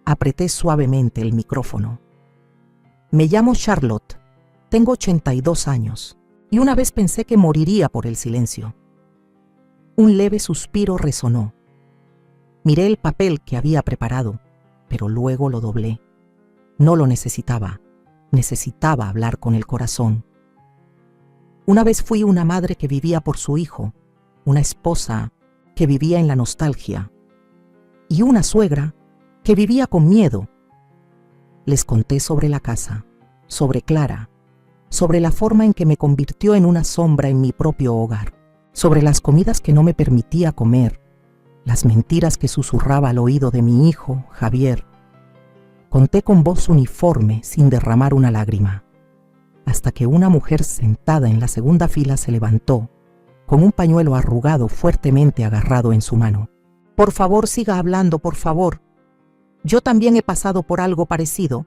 Apreté suavemente el micrófono. Me llamo Charlotte, tengo 82 años, y una vez pensé que moriría por el silencio. Un leve suspiro resonó. Miré el papel que había preparado, pero luego lo doblé. No lo necesitaba hablar con el corazón. Una vez fui una madre que vivía por su hijo, una esposa que vivía en la nostalgia, y una suegra que vivía con miedo. Les conté sobre la casa, sobre Clara, sobre la forma en que me convirtió en una sombra en mi propio hogar, sobre las comidas que no me permitía comer, las mentiras que susurraba al oído de mi hijo, Javier. Conté con voz uniforme sin derramar una lágrima, hasta que una mujer sentada en la segunda fila se levantó, con un pañuelo arrugado fuertemente agarrado en su mano. Por favor, siga hablando, por favor. Yo también he pasado por algo parecido,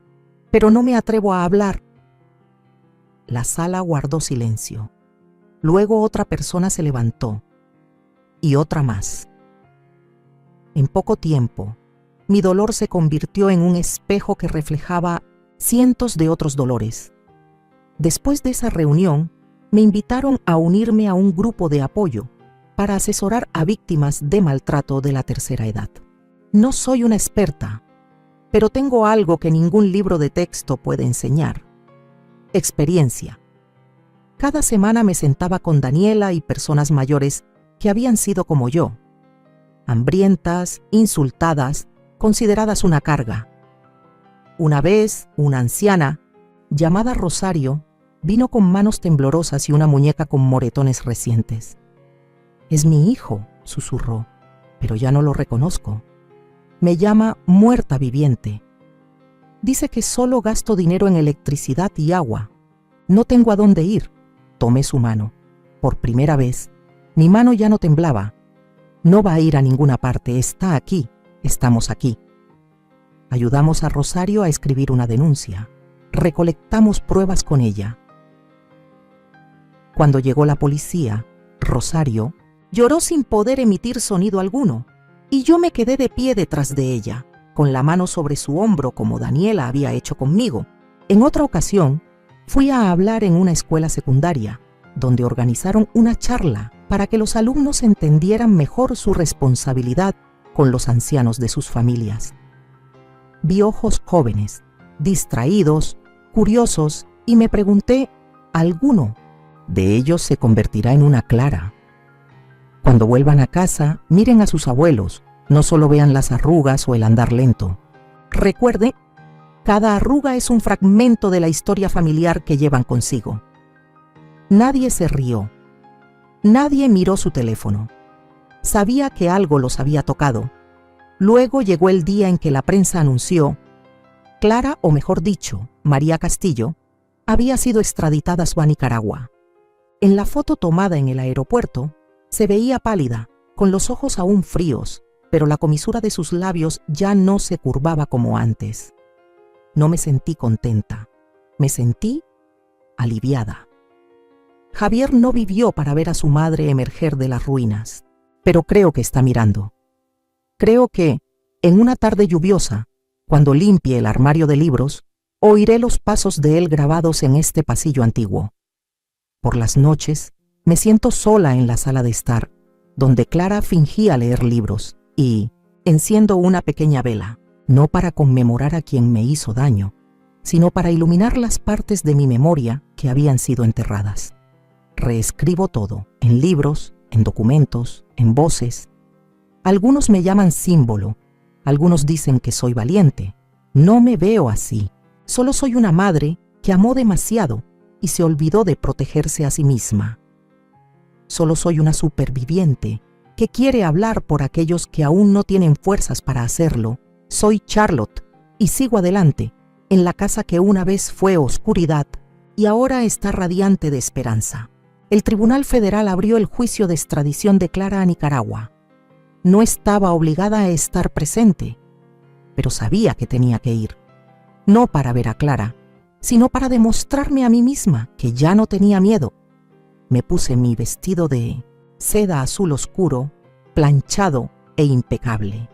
pero no me atrevo a hablar. La sala guardó silencio. Luego otra persona se levantó, y otra más. En poco tiempo, mi dolor se convirtió en un espejo que reflejaba cientos de otros dolores. Después de esa reunión, me invitaron a unirme a un grupo de apoyo para asesorar a víctimas de maltrato de la tercera edad. No soy una experta, pero tengo algo que ningún libro de texto puede enseñar: experiencia. Cada semana me sentaba con Daniela y personas mayores que habían sido como yo, hambrientas, insultadas, consideradas una carga. Una vez, una anciana, llamada Rosario, vino con manos temblorosas y una muñeca con moretones recientes. «Es mi hijo», susurró, «pero ya no lo reconozco. Me llama muerta viviente. Dice que solo gasto dinero en electricidad y agua. No tengo a dónde ir». Tomé su mano. Por primera vez, mi mano ya no temblaba. «No va a ir a ninguna parte, está aquí, estamos aquí». Ayudamos a Rosario a escribir una denuncia. Recolectamos pruebas con ella. Cuando llegó la policía, Rosario lloró sin poder emitir sonido alguno, y yo me quedé de pie detrás de ella, con la mano sobre su hombro como Daniela había hecho conmigo. En otra ocasión, fui a hablar en una escuela secundaria, donde organizaron una charla para que los alumnos entendieran mejor su responsabilidad con los ancianos de sus familias. Vi ojos jóvenes, distraídos, curiosos, y me pregunté, ¿alguno de ellos se convertirá en una Clara? Cuando vuelvan a casa, miren a sus abuelos, no solo vean las arrugas o el andar lento. Recuerde, cada arruga es un fragmento de la historia familiar que llevan consigo. Nadie se rió. Nadie miró su teléfono. Sabía que algo los había tocado. Luego llegó el día en que la prensa anunció: Clara, o mejor dicho, María Castillo, había sido extraditada a Nicaragua. En la foto tomada en el aeropuerto, se veía pálida, con los ojos aún fríos, pero la comisura de sus labios ya no se curvaba como antes. No me sentí contenta, me sentí aliviada. Javier no vivió para ver a su madre emerger de las ruinas, pero creo que está mirando. Creo que, en una tarde lluviosa, cuando limpie el armario de libros, oiré los pasos de él grabados en este pasillo antiguo. Por las noches, me siento sola en la sala de estar, donde Clara fingía leer libros, y enciendo una pequeña vela, no para conmemorar a quien me hizo daño, sino para iluminar las partes de mi memoria que habían sido enterradas. Reescribo todo, en libros, en documentos, en voces. Algunos me llaman símbolo, algunos dicen que soy valiente. No me veo así, solo soy una madre que amó demasiado y se olvidó de protegerse a sí misma. Solo soy una superviviente que quiere hablar por aquellos que aún no tienen fuerzas para hacerlo. Soy Charlotte y sigo adelante en la casa que una vez fue oscuridad y ahora está radiante de esperanza. El Tribunal Federal abrió el juicio de extradición de Clara a Nicaragua. No estaba obligada a estar presente, pero sabía que tenía que ir. No para ver a Clara, sino para demostrarme a mí misma que ya no tenía miedo. Me puse mi vestido de seda azul oscuro, planchado e impecable.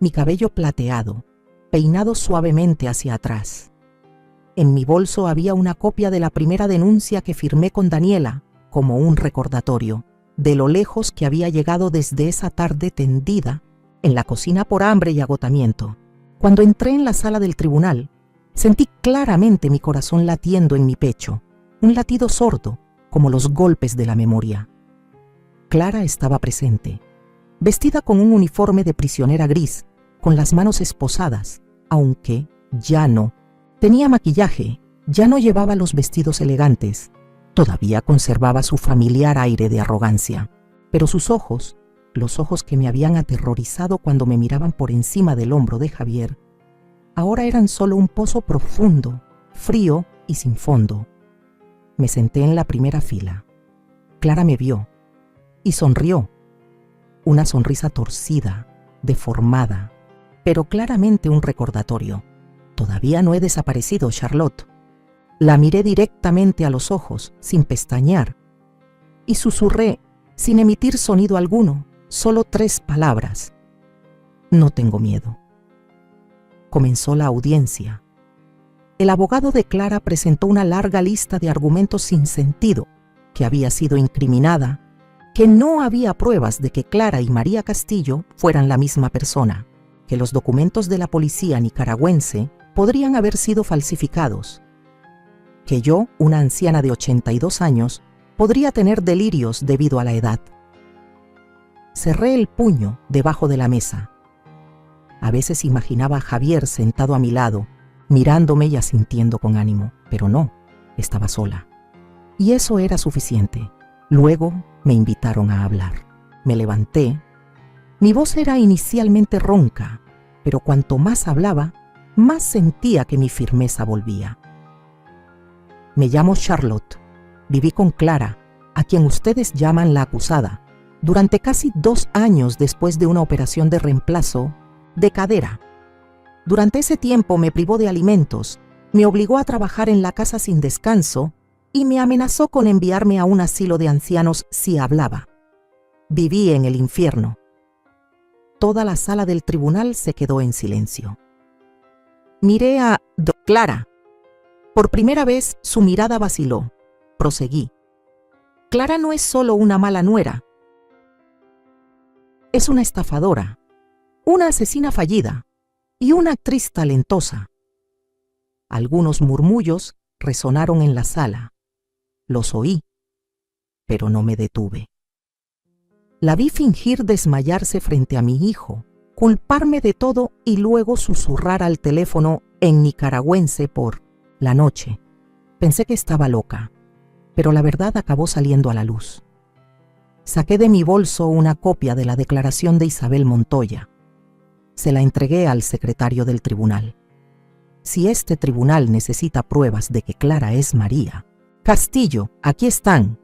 Mi cabello plateado, peinado suavemente hacia atrás. En mi bolso había una copia de la primera denuncia que firmé con Daniela como un recordatorio de lo lejos que había llegado desde esa tarde tendida en la cocina por hambre y agotamiento. Cuando entré en la sala del tribunal, sentí claramente mi corazón latiendo en mi pecho, un latido sordo, como los golpes de la memoria. Clara estaba presente, vestida con un uniforme de prisionera gris, con las manos esposadas, aunque ya no. Tenía maquillaje, ya no llevaba los vestidos elegantes, todavía conservaba su familiar aire de arrogancia, pero sus ojos, los ojos que me habían aterrorizado cuando me miraban por encima del hombro de Javier, ahora eran solo un pozo profundo, frío y sin fondo. Me senté en la primera fila. Clara me vio y sonrió. Una sonrisa torcida, deformada, pero claramente un recordatorio. Todavía no he desaparecido, Charlotte. La miré directamente a los ojos, sin pestañear, y susurré, sin emitir sonido alguno, solo 3 palabras. No tengo miedo. Comenzó la audiencia. El abogado de Clara presentó una larga lista de argumentos sin sentido, que había sido incriminada, que no había pruebas de que Clara y María Castillo fueran la misma persona, que los documentos de la policía nicaragüense podrían haber sido falsificados, que yo, una anciana de 82 años, podría tener delirios debido a la edad. Cerré el puño debajo de la mesa. A veces imaginaba a Javier sentado a mi lado, mirándome y asintiendo con ánimo, pero no, estaba sola. Y eso era suficiente. Luego me invitaron a hablar. Me levanté. Mi voz era inicialmente ronca, pero cuanto más hablaba, más sentía que mi firmeza volvía. Me llamo Charlotte. Viví con Clara, a quien ustedes llaman la acusada, durante casi 2 años después de una operación de reemplazo de cadera. Durante ese tiempo me privó de alimentos, me obligó a trabajar en la casa sin descanso y me amenazó con enviarme a un asilo de ancianos si hablaba. Viví en el infierno. Toda la sala del tribunal se quedó en silencio. Miré a Clara. Por primera vez su mirada vaciló. Proseguí. Clara no es solo una mala nuera. Es una estafadora, una asesina fallida y una actriz talentosa. Algunos murmullos resonaron en la sala. Los oí, pero no me detuve. La vi fingir desmayarse frente a mi hijo, culparme de todo y luego susurrar al teléfono en nicaragüense por la noche. Pensé que estaba loca, pero la verdad acabó saliendo a la luz. Saqué de mi bolso una copia de la declaración de Isabel Montoya. Se la entregué al secretario del tribunal. Si este tribunal necesita pruebas de que Clara es María Castillo, aquí están.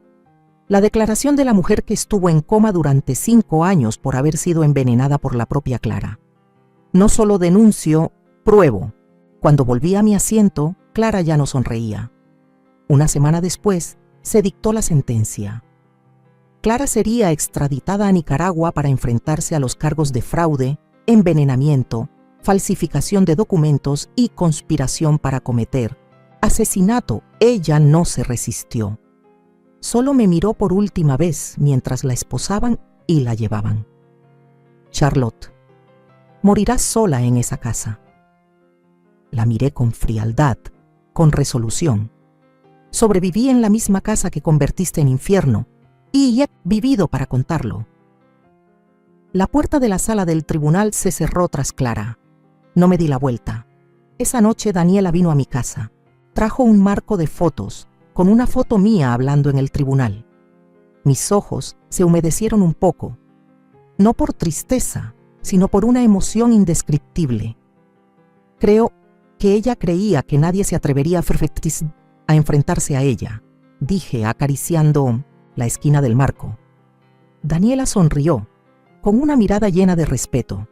La declaración de la mujer que estuvo en coma durante 5 años por haber sido envenenada por la propia Clara. No solo denuncio, pruebo. Cuando volví a mi asiento, Clara ya no sonreía. Una semana después, se dictó la sentencia. Clara sería extraditada a Nicaragua para enfrentarse a los cargos de fraude, envenenamiento, falsificación de documentos y conspiración para cometer asesinato. Ella no se resistió. Solo me miró por última vez mientras la esposaban y la llevaban. Charlotte, morirás sola en esa casa. La miré con frialdad, con resolución. Sobreviví en la misma casa que convertiste en infierno y he vivido para contarlo. La puerta de la sala del tribunal se cerró tras Clara. No me di la vuelta. Esa noche Daniela vino a mi casa. Trajo un marco de fotos, con una foto mía hablando en el tribunal. Mis ojos se humedecieron un poco, no por tristeza, sino por una emoción indescriptible. Creo que ella creía que nadie se atrevería a enfrentarse a ella, dije acariciando la esquina del marco. Daniela sonrió, con una mirada llena de respeto.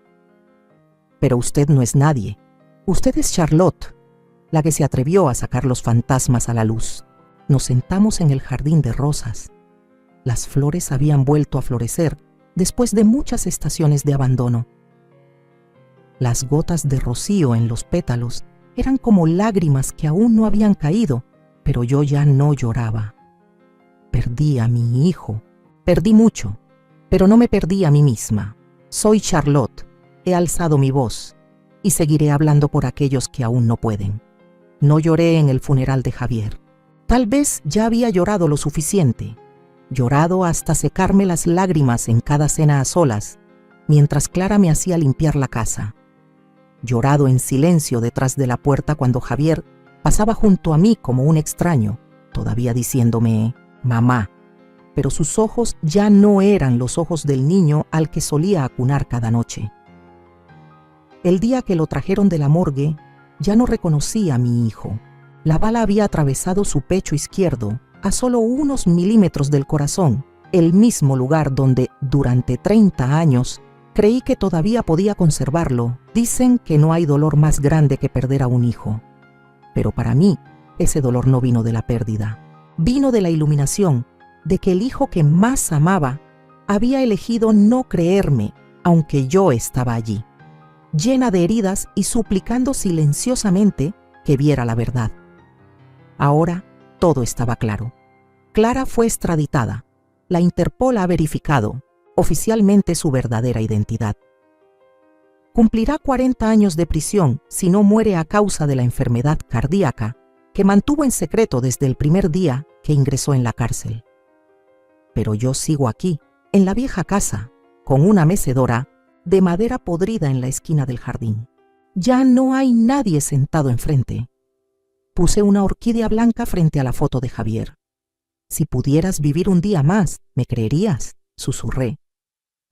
Pero usted no es nadie. Usted es Charlotte, la que se atrevió a sacar los fantasmas a la luz. Nos sentamos en el jardín de rosas. Las flores habían vuelto a florecer después de muchas estaciones de abandono. Las gotas de rocío en los pétalos eran como lágrimas que aún no habían caído, pero yo ya no lloraba. Perdí a mi hijo, perdí mucho, pero no me perdí a mí misma. Soy Charlotte, he alzado mi voz y seguiré hablando por aquellos que aún no pueden. No lloré en el funeral de Javier. Tal vez ya había llorado lo suficiente, llorado hasta secarme las lágrimas en cada cena a solas, mientras Clara me hacía limpiar la casa. Llorado en silencio detrás de la puerta cuando Javier pasaba junto a mí como un extraño, todavía diciéndome «mamá», pero sus ojos ya no eran los ojos del niño al que solía acunar cada noche. El día que lo trajeron de la morgue, ya no reconocí a mi hijo. La bala había atravesado su pecho izquierdo a solo unos milímetros del corazón, el mismo lugar donde, durante 30 años, creí que todavía podía conservarlo. Dicen que no hay dolor más grande que perder a un hijo. Pero para mí, ese dolor no vino de la pérdida. Vino de la iluminación, de que el hijo que más amaba había elegido no creerme, aunque yo estaba allí, llena de heridas y suplicando silenciosamente que viera la verdad. Ahora todo estaba claro. Clara fue extraditada. La Interpol ha verificado oficialmente su verdadera identidad. Cumplirá 40 años de prisión si no muere a causa de la enfermedad cardíaca que mantuvo en secreto desde el primer día que ingresó en la cárcel. Pero yo sigo aquí, en la vieja casa, con una mecedora de madera podrida en la esquina del jardín. Ya no hay nadie sentado enfrente. Puse una orquídea blanca frente a la foto de Javier. «Si pudieras vivir un día más, ¿me creerías?», susurré.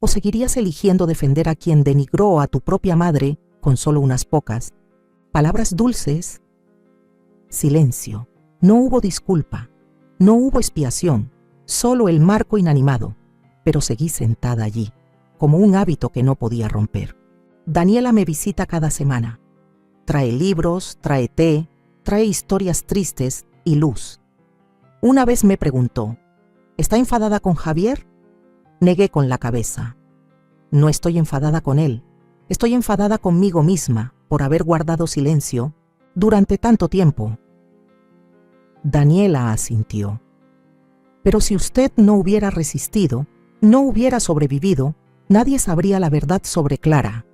«¿O seguirías eligiendo defender a quien denigró a tu propia madre con solo unas pocas palabras dulces?» Silencio. No hubo disculpa. No hubo expiación. Solo el marco inanimado. Pero seguí sentada allí, como un hábito que no podía romper. Daniela me visita cada semana. Trae libros, trae té, trae historias tristes y luz. Una vez me preguntó, ¿está enfadada con Javier? Negué con la cabeza. No estoy enfadada con él. Estoy enfadada conmigo misma por haber guardado silencio durante tanto tiempo. Daniela asintió. Pero si usted no hubiera resistido, no hubiera sobrevivido, nadie sabría la verdad sobre Clara.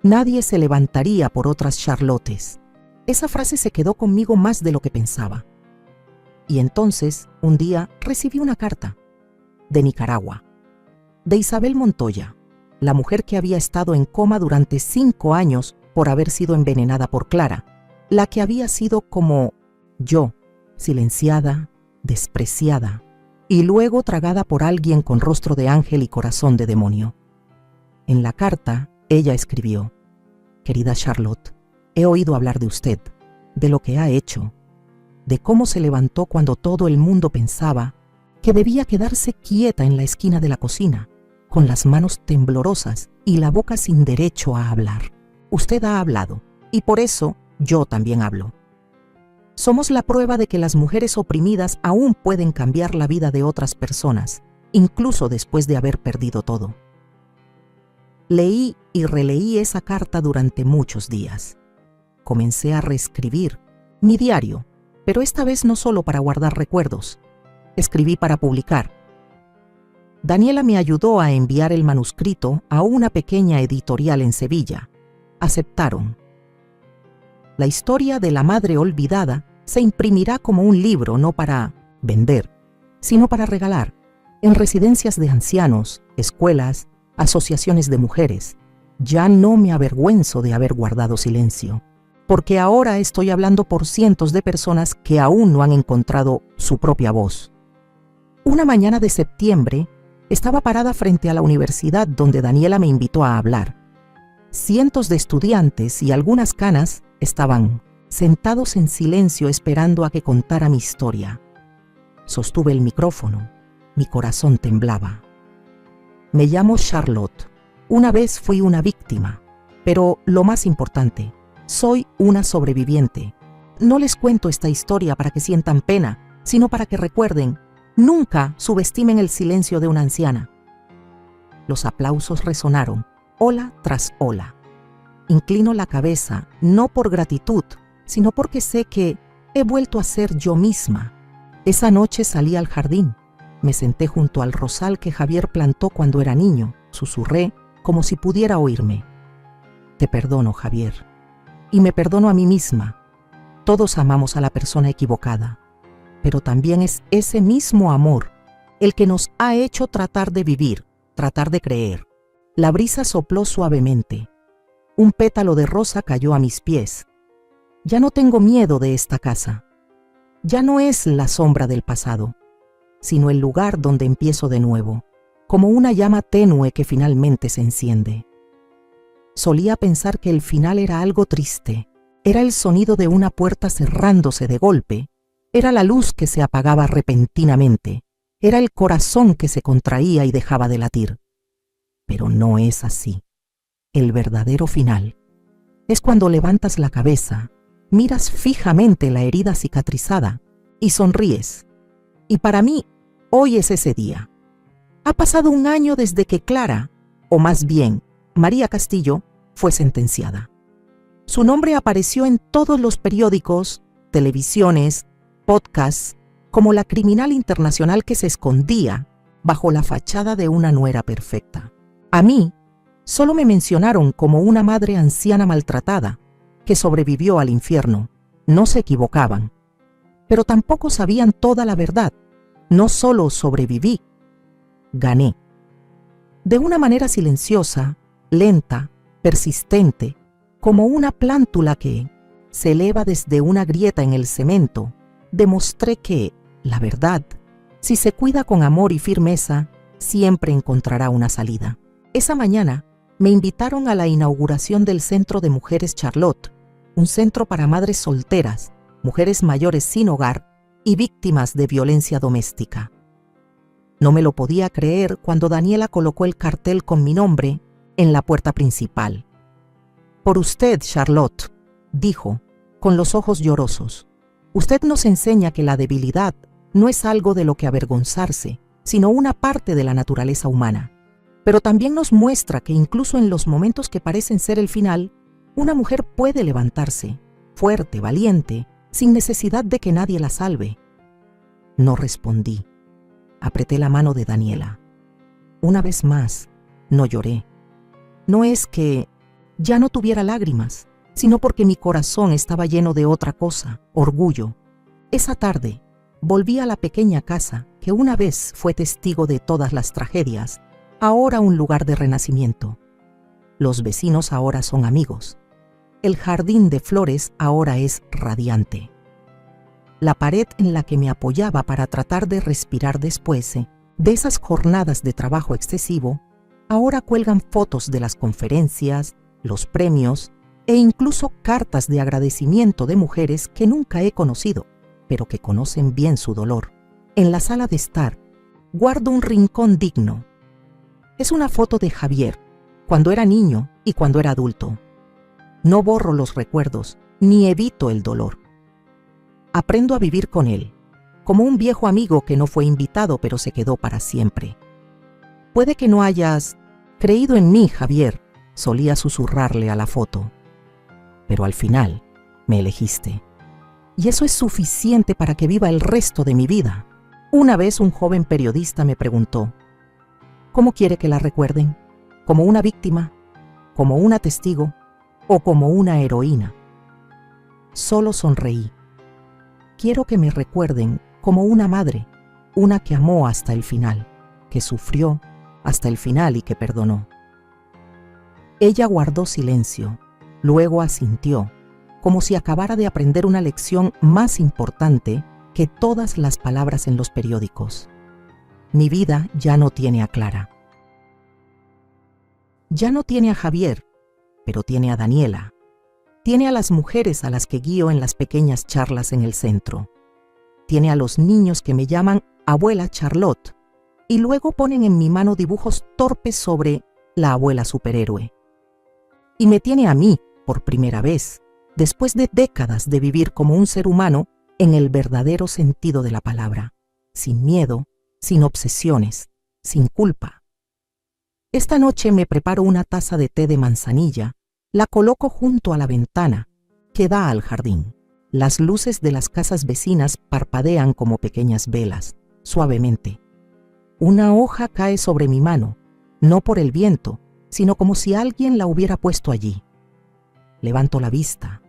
Nadie se levantaría por otras Charlottes. Esa frase se quedó conmigo más de lo que pensaba. Y entonces, un día, recibí una carta de Nicaragua, de Isabel Montoya, la mujer que había estado en coma durante 5 años por haber sido envenenada por Clara, la que había sido como yo, silenciada, despreciada y luego tragada por alguien con rostro de ángel y corazón de demonio. En la carta, ella escribió: «Querida Charlotte, he oído hablar de usted, de lo que ha hecho, de cómo se levantó cuando todo el mundo pensaba que debía quedarse quieta en la esquina de la cocina, con las manos temblorosas y la boca sin derecho a hablar. Usted ha hablado, y por eso yo también hablo. Somos la prueba de que las mujeres oprimidas aún pueden cambiar la vida de otras personas, incluso después de haber perdido todo». Leí y releí esa carta durante muchos días. Comencé a reescribir mi diario, pero esta vez no solo para guardar recuerdos. Escribí para publicar. Daniela me ayudó a enviar el manuscrito a una pequeña editorial en Sevilla. Aceptaron. La historia de la madre olvidada se imprimirá como un libro, no para vender, sino para regalar, en residencias de ancianos, escuelas, asociaciones de mujeres. Ya no me avergüenzo de haber guardado silencio, porque ahora estoy hablando por cientos de personas que aún no han encontrado su propia voz. Una mañana de septiembre, estaba parada frente a la universidad donde Daniela me invitó a hablar. Cientos de estudiantes y algunas canas estaban sentados en silencio esperando a que contara mi historia. Sostuve el micrófono. Mi corazón temblaba. Me llamo Charlotte. Una vez fui una víctima, pero lo más importante, soy una sobreviviente. No les cuento esta historia para que sientan pena, sino para que recuerden, nunca subestimen el silencio de una anciana. Los aplausos resonaron, ola tras ola. Inclino la cabeza, no por gratitud, sino porque sé que he vuelto a ser yo misma. Esa noche salí al jardín. Me senté junto al rosal que Javier plantó cuando era niño. Susurré como si pudiera oírme. Te perdono, Javier. Y me perdono a mí misma. Todos amamos a la persona equivocada, pero también es ese mismo amor el que nos ha hecho tratar de vivir, tratar de creer. La brisa sopló suavemente. Un pétalo de rosa cayó a mis pies. Ya no tengo miedo de esta casa. Ya no es la sombra del pasado, sino el lugar donde empiezo de nuevo, como una llama tenue que finalmente se enciende. Solía pensar que el final era algo triste. Era el sonido de una puerta cerrándose de golpe. Era la luz que se apagaba repentinamente. Era el corazón que se contraía y dejaba de latir. Pero no es así. El verdadero final es cuando levantas la cabeza, miras fijamente la herida cicatrizada y sonríes. Y para mí, hoy es ese día. Ha pasado un año desde que Clara, o más bien, María Castillo, fue sentenciada. Su nombre apareció en todos los periódicos, televisiones, podcasts, como la criminal internacional que se escondía bajo la fachada de una nuera perfecta. A mí, solo me mencionaron como una madre anciana maltratada que sobrevivió al infierno. No se equivocaban, pero tampoco sabían toda la verdad. No solo sobreviví, gané. De una manera silenciosa, lenta, persistente, como una plántula que se eleva desde una grieta en el cemento, demostré que, la verdad, si se cuida con amor y firmeza, siempre encontrará una salida. Esa mañana me invitaron a la inauguración del Centro de Mujeres Charlotte, un centro para madres solteras, mujeres mayores sin hogar y víctimas de violencia doméstica. No me lo podía creer cuando Daniela colocó el cartel con mi nombre en la puerta principal. Por usted, Charlotte, dijo, con los ojos llorosos. Usted nos enseña que la debilidad no es algo de lo que avergonzarse, sino una parte de la naturaleza humana. Pero también nos muestra que incluso en los momentos que parecen ser el final, una mujer puede levantarse, fuerte, valiente, sin necesidad de que nadie la salve. No respondí. Apreté la mano de Daniela. Una vez más, no lloré. No es que ya no tuviera lágrimas, sino porque mi corazón estaba lleno de otra cosa, orgullo. Esa tarde, volví a la pequeña casa que una vez fue testigo de todas las tragedias, ahora un lugar de renacimiento. Los vecinos ahora son amigos. El jardín de flores ahora es radiante. La pared en la que me apoyaba para tratar de respirar después de esas jornadas de trabajo excesivo, ahora cuelgan fotos de las conferencias, los premios e incluso cartas de agradecimiento de mujeres que nunca he conocido, pero que conocen bien su dolor. En la sala de estar, guardo un rincón digno. Es una foto de Javier, cuando era niño y cuando era adulto. No borro los recuerdos, ni evito el dolor. Aprendo a vivir con él, como un viejo amigo que no fue invitado pero se quedó para siempre. Puede que no hayas creído en mí, Javier, solía susurrarle a la foto. Pero al final, me elegiste. Y eso es suficiente para que viva el resto de mi vida. Una vez un joven periodista me preguntó, ¿cómo quiere que la recuerden? ¿Como una víctima? ¿Como una testigo? ¿O como una heroína? Solo sonreí. Quiero que me recuerden como una madre, una que amó hasta el final, que sufrió hasta el final y que perdonó. Ella guardó silencio, luego asintió, como si acabara de aprender una lección más importante que todas las palabras en los periódicos. Mi vida ya no tiene a Clara. Ya no tiene a Javier, pero tiene a Daniela. Tiene a las mujeres a las que guío en las pequeñas charlas en el centro. Tiene a los niños que me llaman abuela Charlotte y luego ponen en mi mano dibujos torpes sobre la abuela superhéroe. Y me tiene a mí, por primera vez, después de décadas de vivir como un ser humano en el verdadero sentido de la palabra, sin miedo, sin obsesiones, sin culpa. Esta noche me preparo una taza de té de manzanilla, la coloco junto a la ventana que da al jardín. Las luces de las casas vecinas parpadean como pequeñas velas, suavemente. Una hoja cae sobre mi mano, no por el viento, sino como si alguien la hubiera puesto allí. Levanto la vista.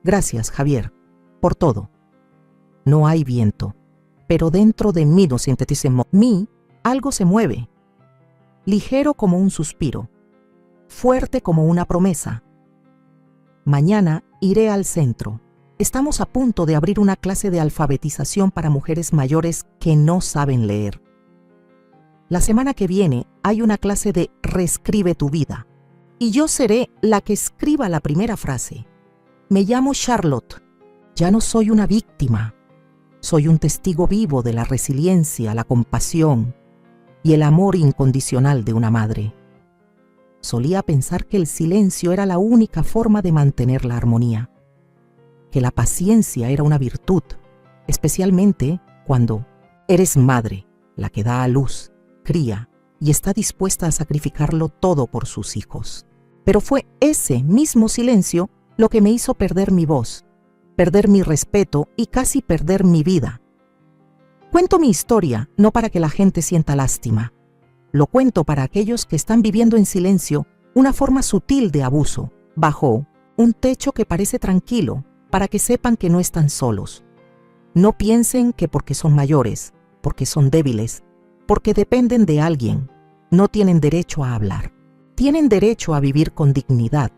Gracias, Javier, por todo. No hay viento, pero dentro de mí no sinteticemos. Mí, algo se mueve. Ligero como un suspiro, fuerte como una promesa. Mañana iré al centro. Estamos a punto de abrir una clase de alfabetización para mujeres mayores que no saben leer. La semana que viene hay una clase de Reescribe tu vida. Y yo seré la que escriba la primera frase. Me llamo Charlotte. Ya no soy una víctima. Soy un testigo vivo de la resiliencia, la compasión y el amor incondicional de una madre. Solía pensar que el silencio era la única forma de mantener la armonía, que la paciencia era una virtud, especialmente cuando eres madre, la que da a luz, cría y está dispuesta a sacrificarlo todo por sus hijos. Pero fue ese mismo silencio lo que me hizo perder mi voz, perder mi respeto y casi perder mi vida. Cuento mi historia no para que la gente sienta lástima. Lo cuento para aquellos que están viviendo en silencio una forma sutil de abuso, bajo un techo que parece tranquilo, para que sepan que no están solos. No piensen que porque son mayores, porque son débiles, porque dependen de alguien, no tienen derecho a hablar. Tienen derecho a vivir con dignidad,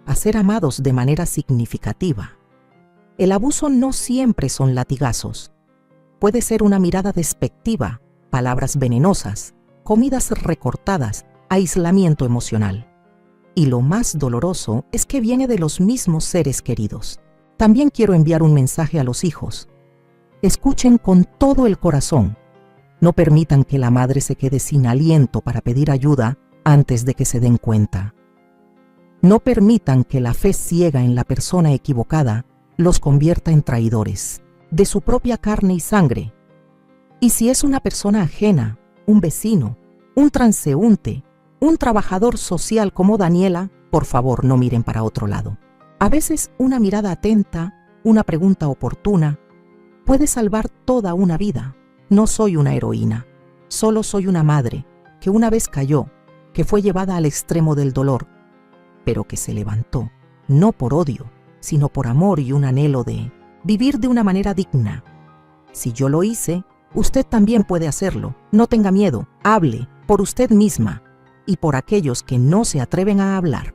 a ser amados de manera significativa. El abuso no siempre son latigazos. Puede ser una mirada despectiva, palabras venenosas, comidas recortadas, aislamiento emocional. Y lo más doloroso es que viene de los mismos seres queridos. También quiero enviar un mensaje a los hijos. Escuchen con todo el corazón. No permitan que la madre se quede sin aliento para pedir ayuda antes de que se den cuenta. No permitan que la fe ciega en la persona equivocada los convierta en traidores de su propia carne y sangre. Y si es una persona ajena, un vecino, un transeúnte, un trabajador social como Daniela, por favor no miren para otro lado. A veces una mirada atenta, una pregunta oportuna, puede salvar toda una vida. No soy una heroína, solo soy una madre que una vez cayó, que fue llevada al extremo del dolor, pero que se levantó, no por odio, sino por amor y un anhelo de vivir de una manera digna. Si yo lo hice, usted también puede hacerlo. No tenga miedo, hable por usted misma y por aquellos que no se atreven a hablar.